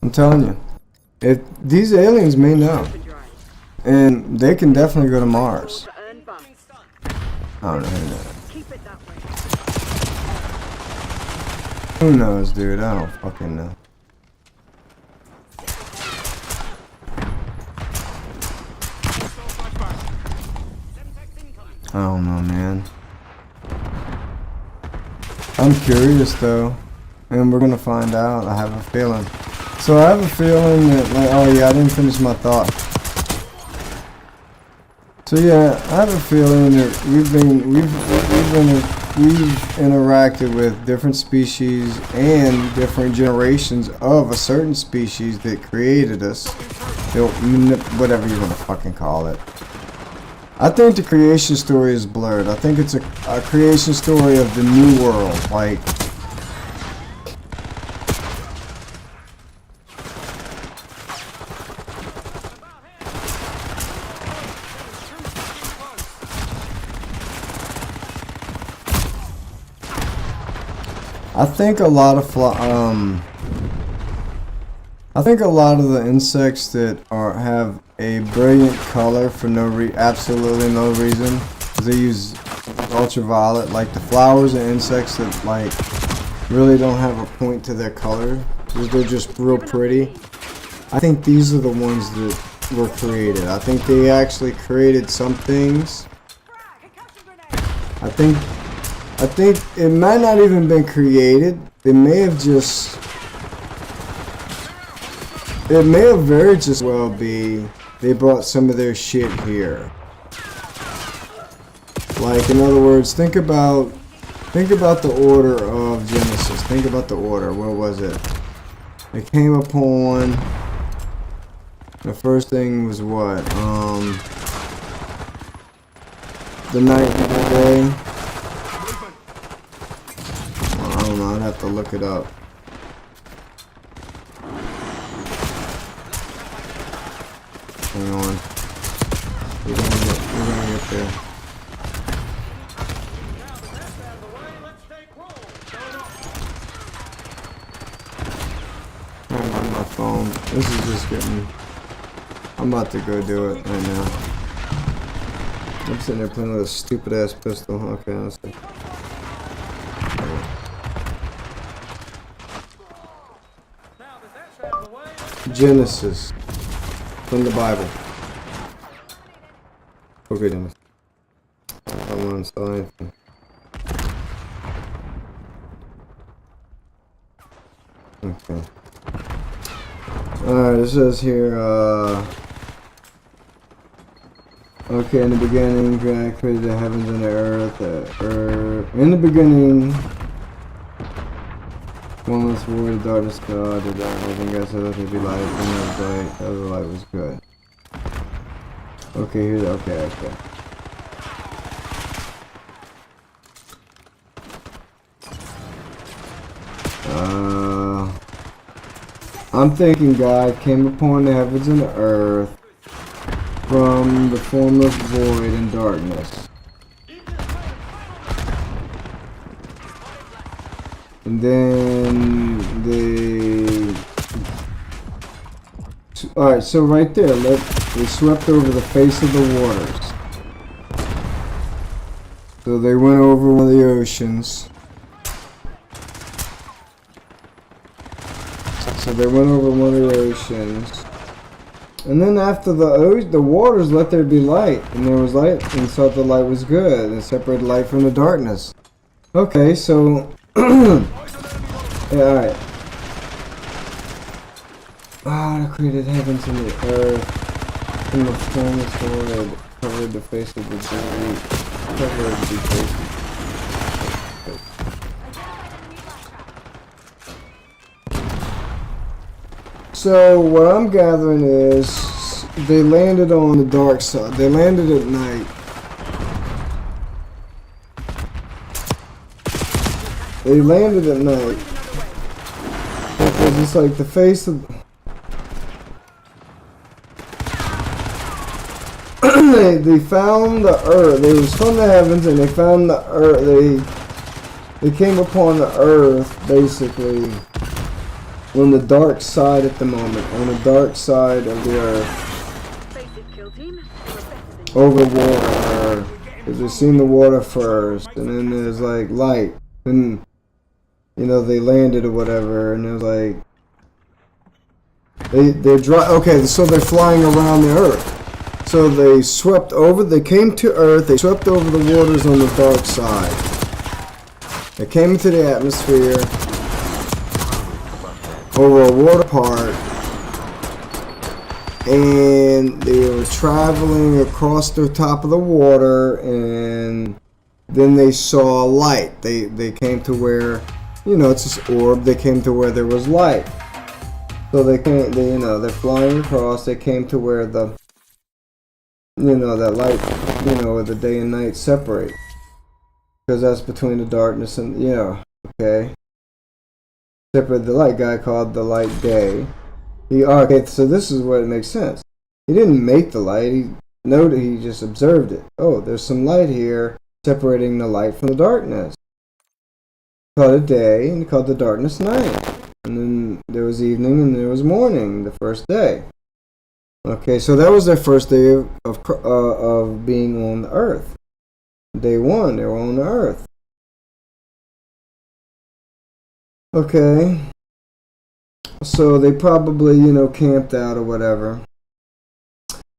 I'm telling you, if these aliens may know, and they can definitely go to Mars. I don't know who knows. Who knows, dude? I don't fucking know. I don't know, man. I'm curious though, and we're gonna find out. I have a feeling. So I have a feeling that, like, oh yeah, I didn't finish my thought. So yeah, I have a feeling that we've interacted with different species and different generations of a certain species that created us. Whatever you're gonna fucking call it. I think the creation story is blurred. I think it's a creation story of the new world, like. I think a lot of the insects that have a brilliant color for absolutely no reason. They use ultraviolet, like the flowers and insects that like really don't have a point to their color. They're just real pretty. I think these are the ones that were created. I think they actually created some things. I think it might not even been created. It may have very just well be they brought some of their shit here. Like, in other words, think about the order of Genesis. Think about the order. What was it? It came upon. The first thing was what? The night and the day. I don't know. I'd have to look it up. Hang on. We're gonna get there. I'm on my phone. This is just getting. I'm about to go do it right now. I'm sitting there playing with a stupid ass pistol. Okay, let's see. Genesis from the Bible. Okay, Genesis. I want to saw anything. Okay. Alright, it says here, okay, in the beginning, God created the heavens and the earth. In the beginning, formless void, darkness, God, the darkness, and God said, let there be light, and there was light, the light was good. Okay, here's, okay. I'm thinking God came upon the heavens and the earth from the formless void and darkness. And then they... Alright, so right there, they swept over the face of the waters. So they went over one of the oceans. So they went over one of the oceans. And then after the waters, let there be light. And there was light, and saw the light was good, and separated light from the darkness. Okay, so... yeah, alright. I created heavens and the earth. And the formless void covered the face of the deep. Covered the face of So what I'm gathering is they landed on the dark side. They landed at night. They landed at night. Because it's like the face of... they found the earth. They was from the heavens and they found the earth. They came upon the earth basically on the dark side at the moment. On the dark side of the earth. Over water. Because they've seen the water first. And then there's like light. And you know they landed or whatever. And it was like they're dry. Okay, so they're flying around the earth. So they swept over, they came to Earth, they swept over the waters on the dark side. They came into the atmosphere, over a water part, and they were traveling across the top of the water, and then they saw light. They came to where, you know, it's this orb, they came to where there was light. So they're flying across, they came to where the, you know, that light, you know, where the day and night separate. Because that's between the darkness and, you know, okay. Separate the light. Guy called the light day. Okay, so this is what it makes sense. He didn't make the light, he just observed it. Oh, there's some light here separating the light from the darkness. He called it day and he called the darkness night. And then there was evening and there was morning, the first day. Okay, so that was their first day of being on the earth. Day one, they were on the earth. Okay. So they probably, you know, camped out or whatever.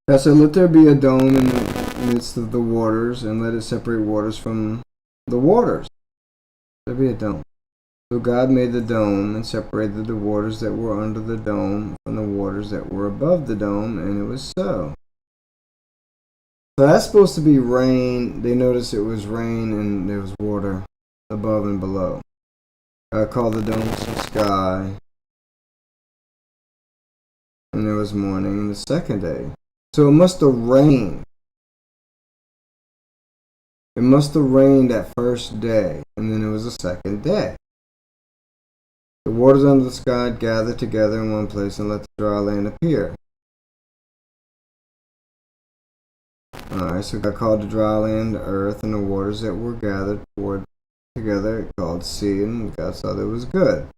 I said, let there be a dome in the midst of the waters, and let it separate waters from the waters. There be a dome. So God made the dome and separated the waters that were under the dome from the waters that were above the dome, and it was so. So that's supposed to be rain. They noticed it was rain and there was water above and below. God called the dome some sky. And there was morning the second day. So it must have rained. It must have rained that first day, and then it was the second day. The waters under the sky gathered together in one place and let the dry land appear. Alright, so God called the dry land the earth, and the waters that were gathered poured together it called sea, and God saw that it was good.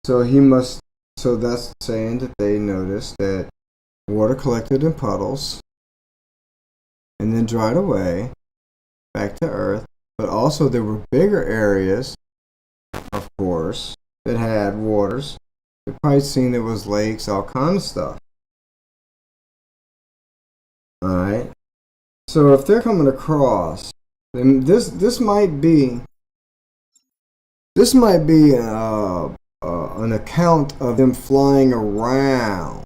So that's saying that they noticed that water collected in puddles, and then dried away back to Earth. But also there were bigger areas, of course, that had waters. You've probably seen it was lakes, all kind of stuff. Alright. So if they're coming across, then this might be an account of them flying around,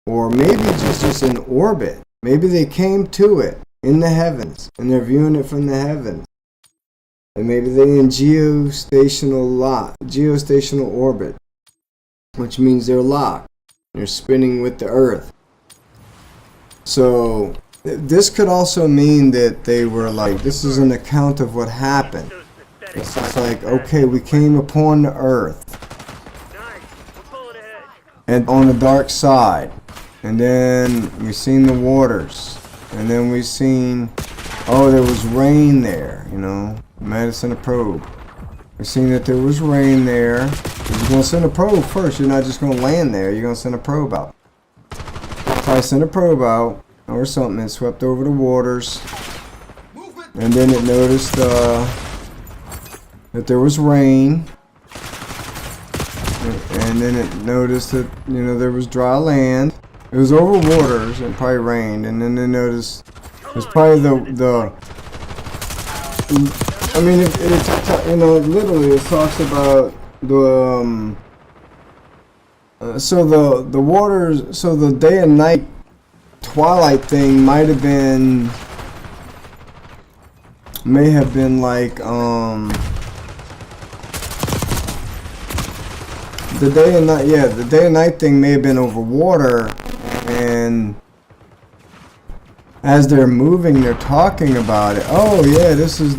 or maybe just in orbit. Maybe they came to it in the heavens and they're viewing it from the heavens, and maybe they're in geostational orbit, which means they're locked. They're spinning with the Earth. So this could also mean that they were like, this is an account of what happened. It's just like, okay, we came upon the Earth and on the dark side, and then we seen the waters, and then we seen, oh, there was rain there, you know. Might have sent a probe. We seen that there was rain there. You're gonna send a probe first. You're not just gonna land there. You're gonna send a probe out. So I sent a probe out or something and swept over the waters, and then it noticed that there was rain, and then it noticed that, you know, there was dry land. It was over waters and probably rained, and then they noticed it was probably the I mean, you know, literally it talks about the so the waters, so the day and night twilight thing may have been like the day and night, yeah, the day and night thing may have been over water, and as they're moving, they're talking about it. Oh yeah, this is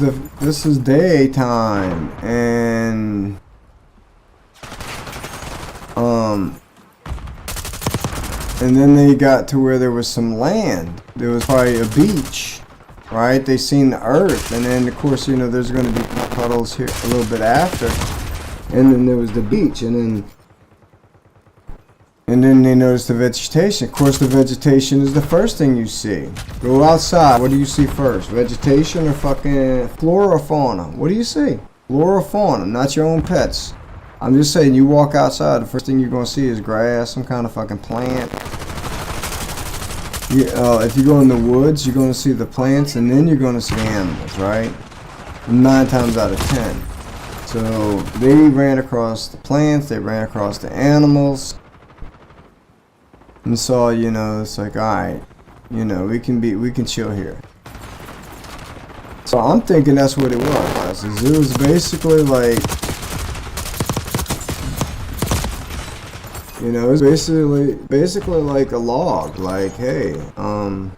daytime, and and then they got to where there was some land. There was probably a beach, right? They seen the Earth, and then of course, you know, there's going to be puddles here a little bit after, and then there was the beach, and then they noticed the vegetation. Of course, the vegetation is the first thing you see. Go outside. What do you see first? Vegetation or fucking flora or fauna? What do you see? Flora or fauna, not your own pets. I'm just saying, you walk outside, the first thing you're going to see is grass, some kind of fucking plant. If you go in the woods, you're going to see the plants, and then you're going to see animals, right? 9 times out of 10. So they ran across the plants, they ran across the animals, and saw, you know, it's like, alright, you know, we can chill here. So I'm thinking that's what it was. It was basically like, you know, it's basically like a log. Like, hey, I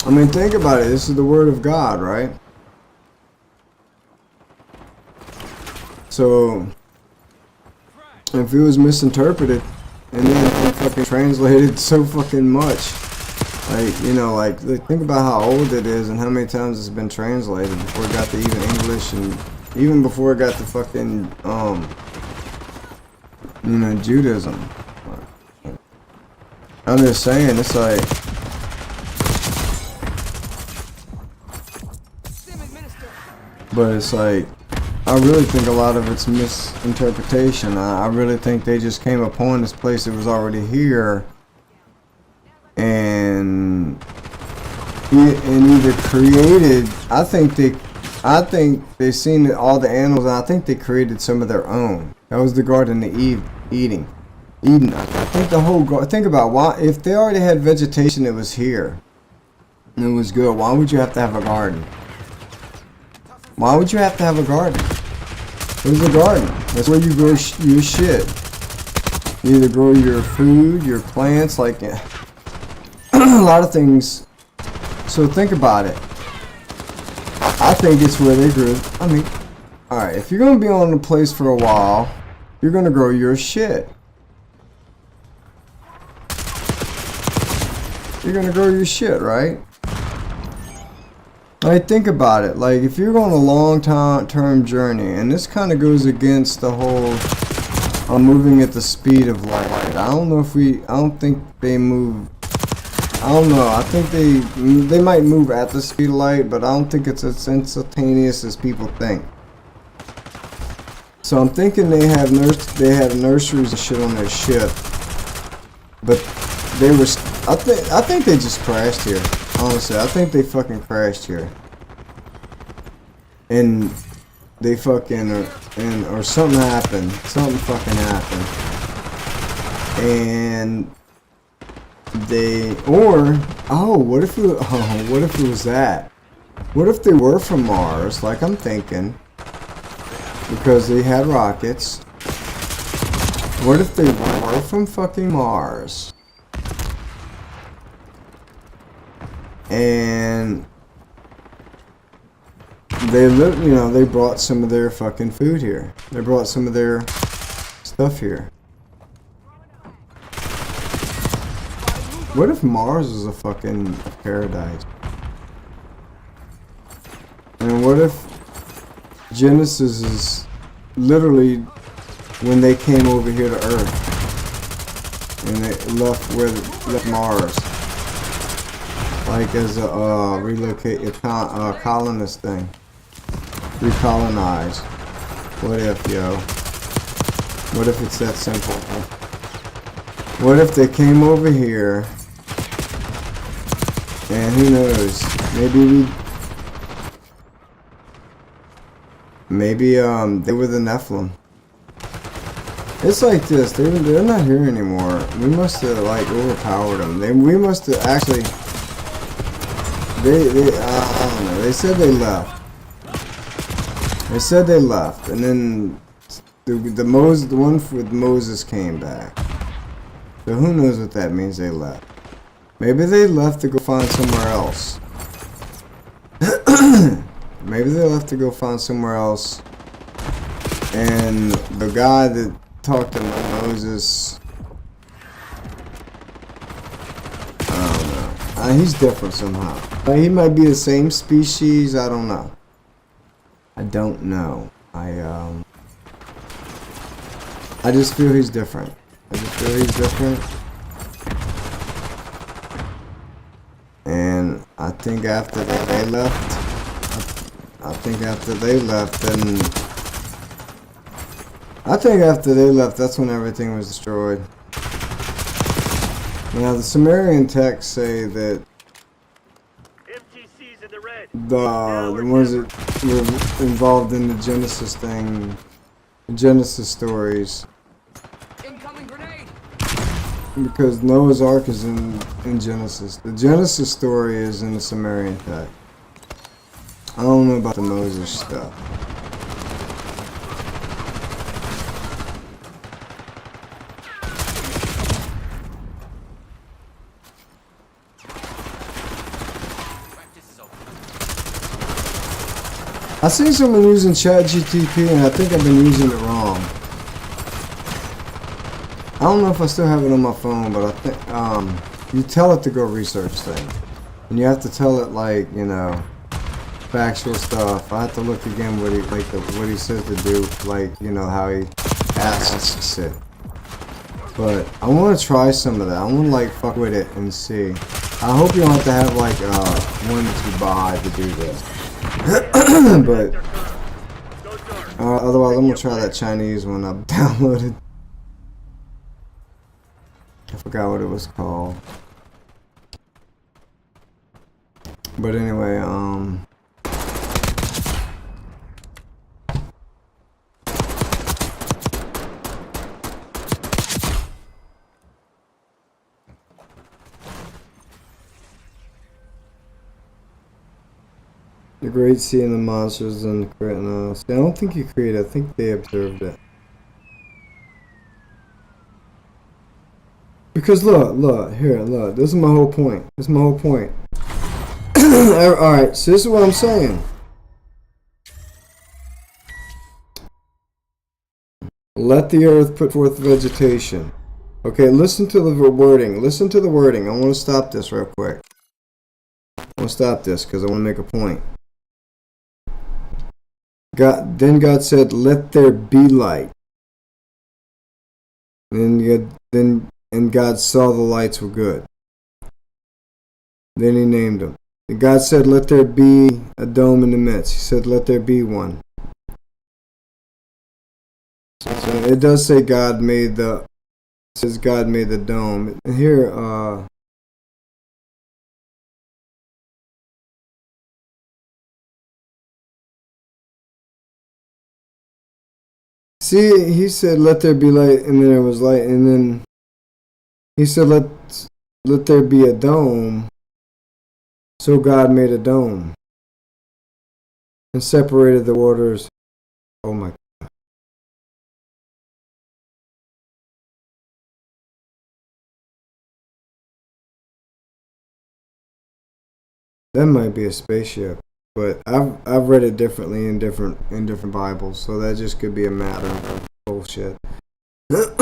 mean, think about it. This is the word of God, right? So, if it was misinterpreted and then fucking translated so fucking much, like, you know, like, think about how old it is and how many times it's been translated before it got to even English, and even before it got to fucking, you know, Judaism. I'm just saying, it's like, but it's like, I really think a lot of it's misinterpretation. I really think they just came upon this place that was already here, and either created. I think they seen all the animals, and I think they created some of their own. That was the Garden of Eden. I think the whole think about why, if they already had vegetation that was here and it was good, why would you have to have a garden? Why would you have to have a garden? What is a garden? That's where you grow your shit. You either grow your food, your plants, like a lot of things. So think about it. I think it's where they grew. I mean, alright, if you're going to be on the place for a while, you're going to grow your shit. You're going to grow your shit, right? Like, think about it. Like, if you're going a long-term journey, and this kind of goes against the whole moving at the speed of light. I don't think they move I don't know. I think they might move at the speed of light, but I don't think it's as instantaneous as people think. So I'm thinking they have nurseries and shit on their ship, but they were. I think they just crashed here. Honestly, I think they fucking crashed here, and they fucking or something happened. Something fucking happened, and. What if it was that? What if they were from Mars, like I'm thinking, because they had rockets? What if they were from fucking Mars? And they brought some of their fucking food here. They brought some of their stuff here. What if Mars is a fucking paradise? And what if Genesis is literally when they came over here to Earth and they left Mars, like as a colonist thing, recolonize. What if, yo? What if it's that simple? What if they came over here? And who knows? Maybe they were the Nephilim. It's like this. They're not here anymore. We must have like overpowered them. We must have actually. I don't know. They said they left. They said they left, and then the one with Moses came back. So who knows what that means? They left. Maybe they left to go find somewhere else. Maybe they left to go find somewhere else. And the guy that talked to Moses, I don't know. He's different somehow. He might be the same species. I don't know. I don't know. I just feel he's different. I just feel he's different. And I think after they left, that's when everything was destroyed. Now the Sumerian texts say that MTC's in the red. the ones that were involved in the Genesis thing, the Genesis stories, because Noah's Ark is in Genesis. The Genesis story is in the Sumerian text. I don't know about the Moses stuff. I seen someone using ChatGTP and I think I've been using it wrong. I don't know if I still have it on my phone, but I think you tell it to go research things, and you have to tell it like, you know, factual stuff. I have to look again what he says to do, like, you know, how he asks it. But I want to try some of that. I want to like fuck with it and see. I hope you don't have to have like one to buy to do this. But otherwise, I'm gonna try that Chinese one I've downloaded. I forgot what it was called. But anyway, the Great Sea and the monsters and see, I don't think you created it. I think they observed it. Because look, here, look. This is my whole point. Alright, so this is what I'm saying. Let the earth put forth vegetation. Okay, listen to the wording. I want to stop this real quick. I want to stop this because I want to make a point. Then God said, "Let there be light." And God saw the lights were good. Then he named them. And God said, let there be a dome in the midst. He said, let there be one. So it does say God made the, it says God made the dome. And here, see, he said, let there be light, and then there was light, and then he said, let there be a dome. So God made a dome and separated the waters. Oh my God. That might be a spaceship, but I've read it differently in different Bibles, so that just could be a matter of bullshit. But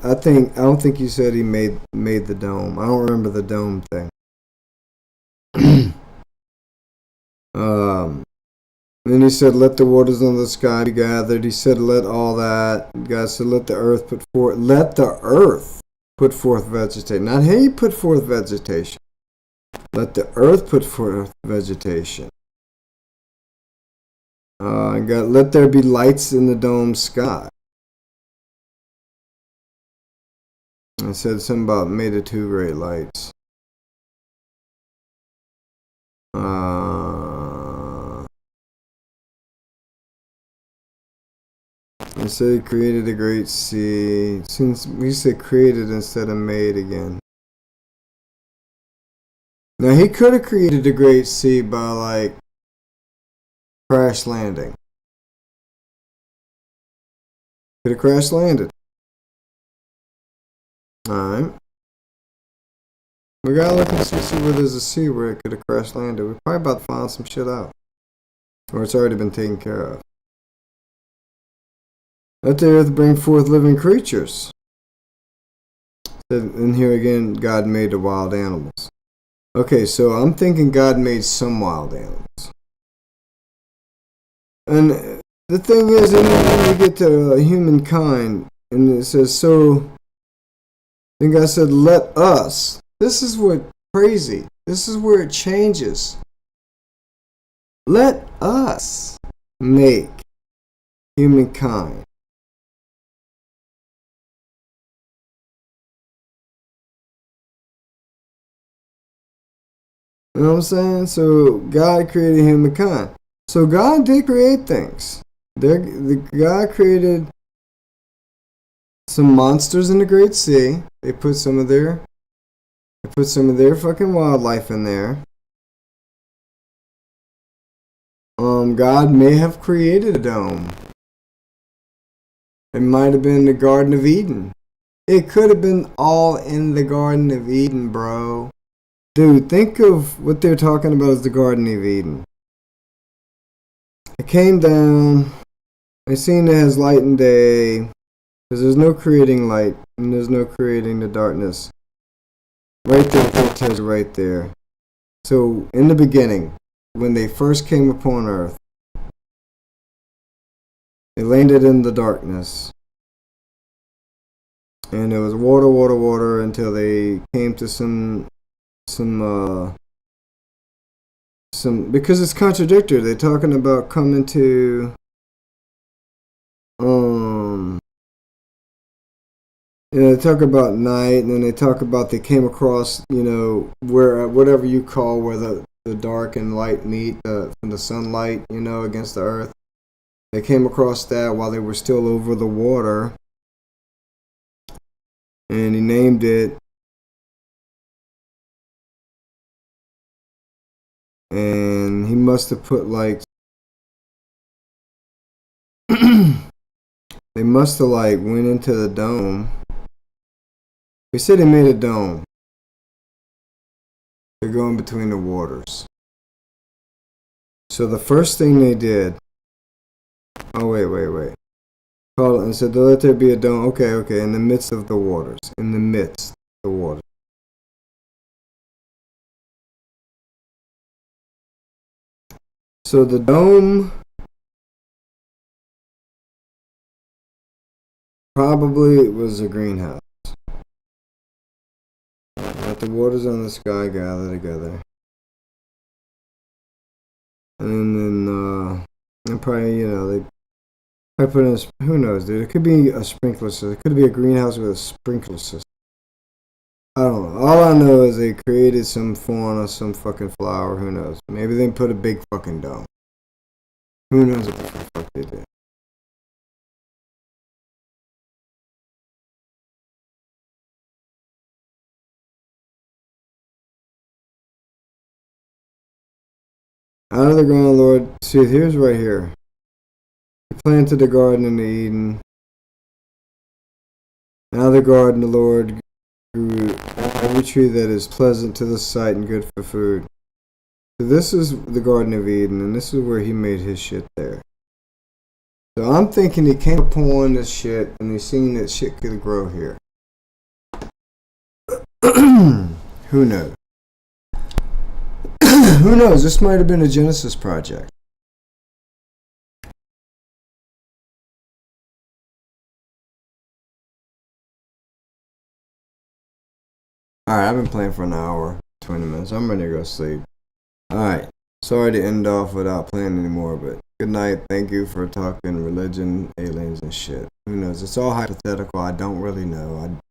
I don't think you said he made the dome. I don't remember the dome thing. Then he said, let the waters on the sky be gathered. He said, let all that. God said, let the earth put forth vegetation. Not he put forth vegetation. Let the earth put forth vegetation. God, let there be lights in the dome sky. I said something about made of two great lights. I said he created a great sea. Since we said created instead of made again. Now he could have created a great sea by like crash landing. Could have crash landed. Alright. We gotta look and see where there's a sea where it could have crash landed. We're probably about to find some shit out. Or it's already been taken care of. Let the earth bring forth living creatures. And here again, God made the wild animals. Okay, so I'm thinking God made some wild animals. And the thing is, and then we get to humankind, and it says, so, then God said, let us. This is what crazy. This is where it changes. Let us make humankind. You know what I'm saying? So God created humankind. So God did create things. God created some monsters in the Great Sea. They put some of their fucking wildlife in there. God may have created a dome. It might have been the Garden of Eden. It could have been all in the Garden of Eden, bro. Dude, think of what they're talking about as the Garden of Eden. It came down. I seen it as light and day. Because there's no creating light. And there's no creating the darkness. Right there, it tells you right there. So, in the beginning, when they first came upon Earth, they landed in the darkness. And it was water, water, water until they came to some because it's contradictory. They're talking about coming to they talk about night, and then they talk about they came across, where whatever you call where the dark and light meet, from the sunlight, against the earth. They came across that while they were still over the water, and he named it. And he must have put like they must have like went into the dome. They said they made a dome. They're going between the waters. So the first thing they did. Oh wait. Called it and said, let there be a dome. Okay. In the midst of the waters. In the midst of the waters. So the dome probably was a greenhouse. Let the waters on the sky gather together. And then, and probably, you know, they probably put in a, who knows, dude. It could be a sprinkler system. It could be a greenhouse with a sprinkler system. I don't know. All I know is they created some fauna, some fucking flower. Who knows? Maybe they put a big fucking dome. Who knows what the fuck they did? Out of the ground, Lord. See, here's right here. He planted the garden in Eden. Out of the garden, the Lord grew every tree that is pleasant to the sight and good for food. So this is the Garden of Eden, and this is where he made his shit there. So I'm thinking he came upon this shit, and he's seen that shit could grow here. Who knows? Who knows? This might have been a Genesis project. Alright, I've been playing for an hour, 20 minutes. I'm ready to go sleep. Alright, sorry to end off without playing anymore, but good night. Thank you for talking religion, aliens, and shit. Who knows? It's all hypothetical. I don't really know.